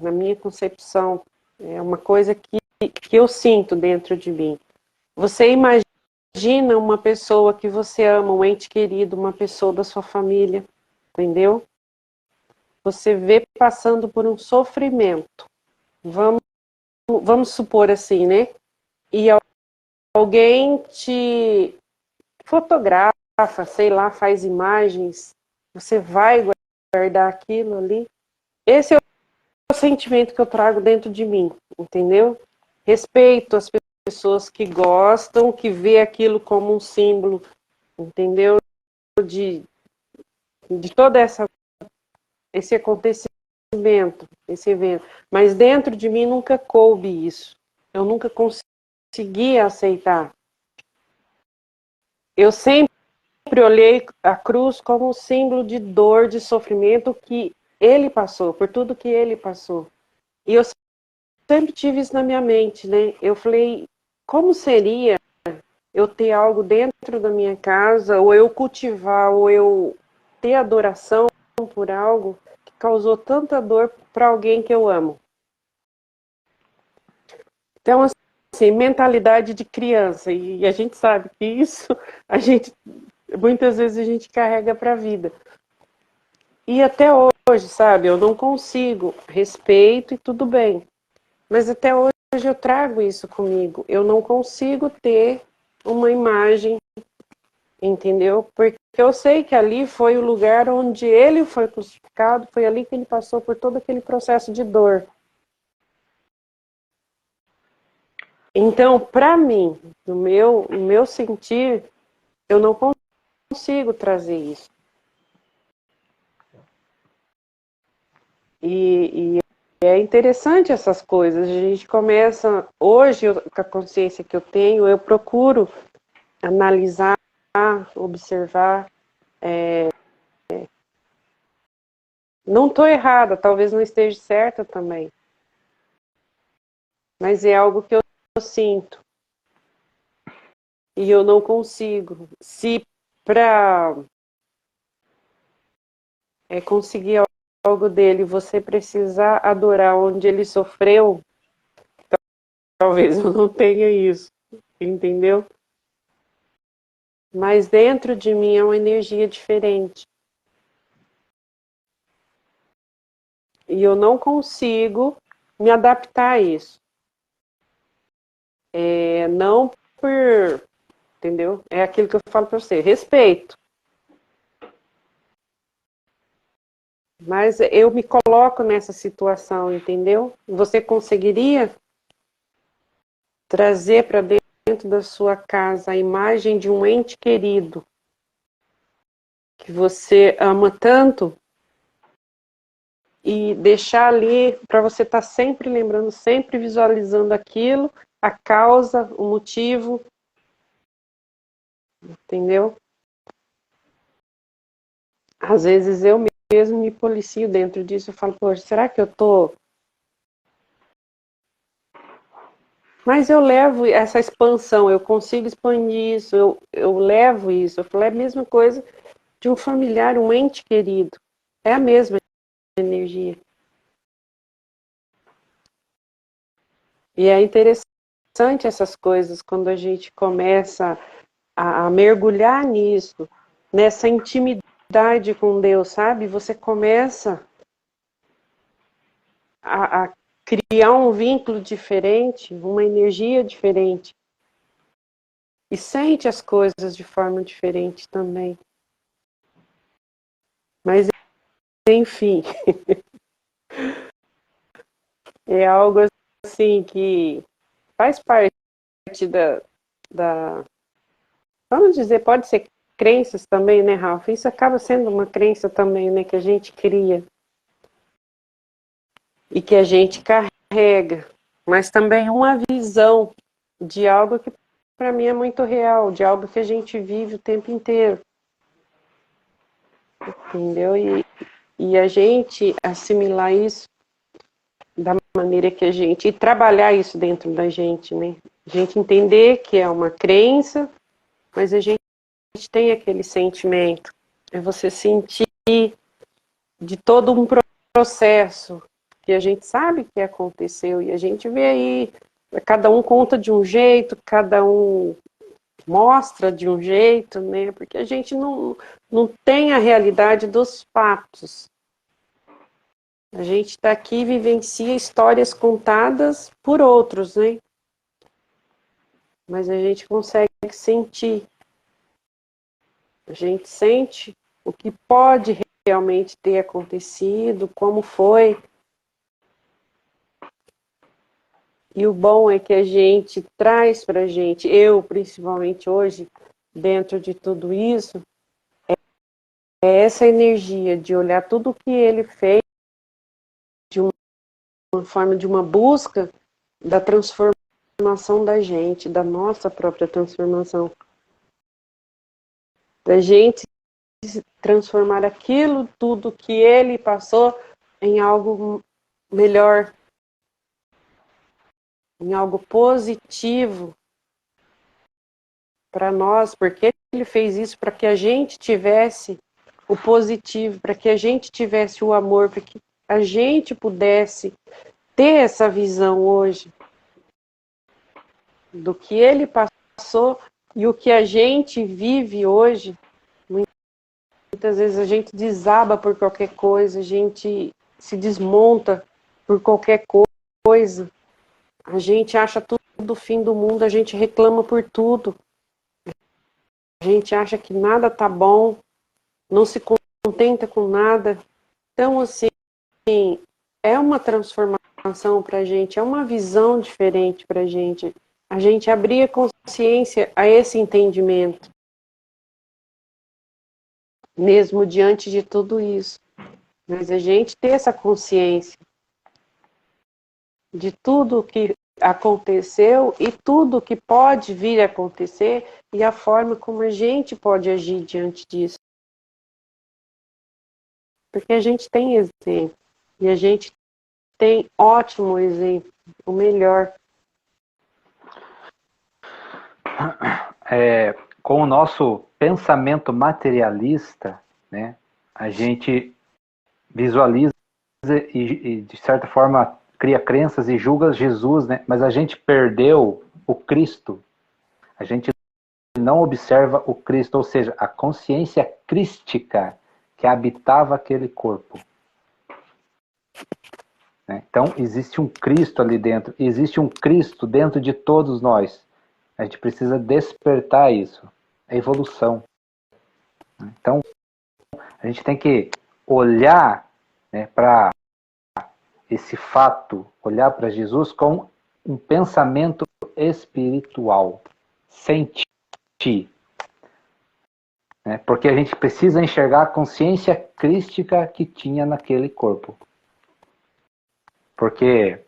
na minha concepção, é uma coisa que eu sinto dentro de mim. Você imagina uma pessoa que você ama, um ente querido, uma pessoa da sua família, entendeu? Você vê passando por um sofrimento. Vamos supor assim, né? E alguém te fotografa, sei lá, faz imagens, você vai guardar aquilo ali. Esse é o sentimento que eu trago dentro de mim, entendeu? Respeito as pessoas que gostam, que vê aquilo como um símbolo, entendeu? De todo esse acontecimento, esse evento. Mas dentro de mim nunca coube isso. Eu nunca consegui aceitar. Eu sempre olhei a cruz como um símbolo de dor, de sofrimento que ele passou, por tudo que ele passou. E eu sempre tive isso na minha mente, né? Eu falei, como seria eu ter algo dentro da minha casa, ou eu cultivar, ou eu ter adoração por algo que causou tanta dor para alguém que eu amo? Então, assim, mentalidade de criança, e a gente sabe que isso, muitas vezes a gente carrega para a vida. E até hoje, sabe, eu não consigo, respeito e tudo bem, mas até hoje eu trago isso comigo. Eu não consigo ter uma imagem, entendeu? Porque porque eu sei que ali foi o lugar onde ele foi crucificado, foi ali que ele passou por todo aquele processo de dor. Então, para mim, no meu sentir, eu não consigo trazer isso. E é interessante essas coisas. A gente começa, hoje, com a consciência que eu tenho, eu procuro analisar, observar. Não estou errada, talvez não esteja certa também. Mas é algo que eu sinto. E eu não consigo. Se para conseguir algo dele você precisar adorar onde ele sofreu, talvez eu não tenha isso. Entendeu? Mas dentro de mim é uma energia diferente. E eu não consigo me adaptar a isso. Não por... Entendeu? É aquilo que eu falo para você. Respeito. Mas eu me coloco nessa situação, entendeu? Você conseguiria trazer para dentro da sua casa a imagem de um ente querido que você ama tanto e deixar ali para você estar sempre lembrando, sempre visualizando aquilo, a causa, o motivo, entendeu? Às vezes eu mesmo me policio dentro disso, eu falo, poxa, será que eu tô... Mas eu levo essa expansão, eu consigo expandir isso, eu levo isso, eu falo, é a mesma coisa de um familiar, um ente querido, é a mesma energia. E é interessante essas coisas, quando a gente começa a mergulhar nisso, nessa intimidade com Deus, sabe? Você começa a criar um vínculo diferente, uma energia diferente. E sente as coisas de forma diferente também. Mas, enfim, é algo assim que faz parte da vamos dizer, pode ser crenças também, né, Ralf? Isso acaba sendo uma crença também, né, que a gente cria e que a gente carrega, mas também uma visão de algo que para mim é muito real, de algo que a gente vive o tempo inteiro, entendeu? E a gente assimilar isso da maneira que a gente... E trabalhar isso dentro da gente, né? A gente entender que é uma crença, mas a gente tem aquele sentimento. É você sentir de todo um processo que a gente sabe que aconteceu e a gente vê aí, cada um conta de um jeito, cada um mostra de um jeito, né? Porque a gente não tem a realidade dos fatos. A gente está aqui e vivencia histórias contadas por outros, né? Mas a gente consegue sentir. A gente sente o que pode realmente ter acontecido, como foi. E o bom é que a gente traz para a gente, eu principalmente hoje, dentro de tudo isso, é essa energia de olhar tudo o que ele fez de uma forma de uma busca da transformação da gente, da nossa própria transformação. Da gente transformar aquilo tudo que ele passou em algo melhor, em algo positivo para nós, porque ele fez isso para que a gente tivesse o positivo, para que a gente tivesse o amor, para que a gente pudesse ter essa visão hoje do que ele passou e o que a gente vive hoje. Muitas vezes a gente desaba por qualquer coisa, a gente se desmonta por qualquer coisa, a gente acha tudo o fim do mundo, a gente reclama por tudo, a gente acha que nada tá bom, não se contenta com nada. Então, assim, é uma transformação para a gente, é uma visão diferente para a gente abrir a consciência a esse entendimento, mesmo diante de tudo isso. Mas a gente ter essa consciência de tudo que aconteceu e tudo que pode vir a acontecer e a forma como a gente pode agir diante disso. Porque a gente tem exemplo, e a gente tem ótimo exemplo, o melhor. Com o nosso pensamento materialista, né, a gente visualiza e, de certa forma, cria crenças e julga Jesus, né, mas a gente perdeu o Cristo. A gente não observa o Cristo, ou seja, a consciência crística que habitava aquele corpo. Então, existe um Cristo ali dentro, existe um Cristo dentro de todos nós. A gente precisa despertar isso. É evolução. Então, a gente tem que olhar, né, para esse fato, olhar para Jesus com um pensamento espiritual. Sentir. Né, porque a gente precisa enxergar a consciência crística que tinha naquele corpo. Porque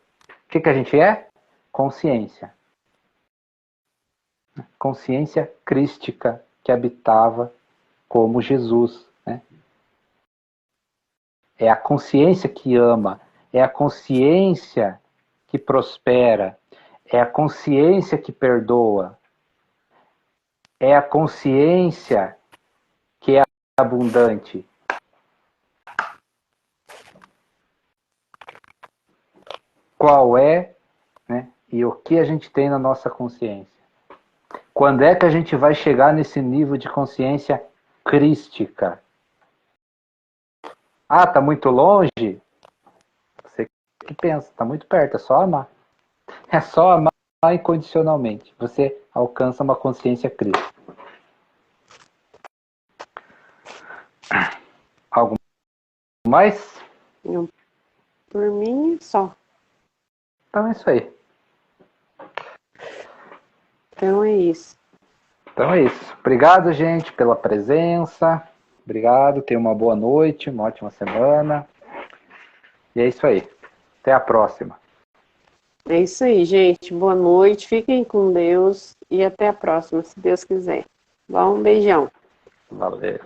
o que a gente é? Consciência. Consciência crística que habitava como Jesus. Né? É a consciência que ama, é a consciência que prospera, é a consciência que perdoa, é a consciência que é abundante. Qual é, né, e o que a gente tem na nossa consciência? Quando é que a gente vai chegar nesse nível de consciência crística? Ah, tá muito longe? Você que pensa, tá muito perto, é só amar. É só amar incondicionalmente. Você alcança uma consciência crística. Algo mais? Por mim, só. Então é isso aí. Então é isso. Então é isso. Obrigado, gente, pela presença. Obrigado, tenha uma boa noite, uma ótima semana. E é isso aí. Até a próxima. É isso aí, gente. Boa noite, fiquem com Deus e até a próxima, se Deus quiser. Bom, um beijão. Valeu.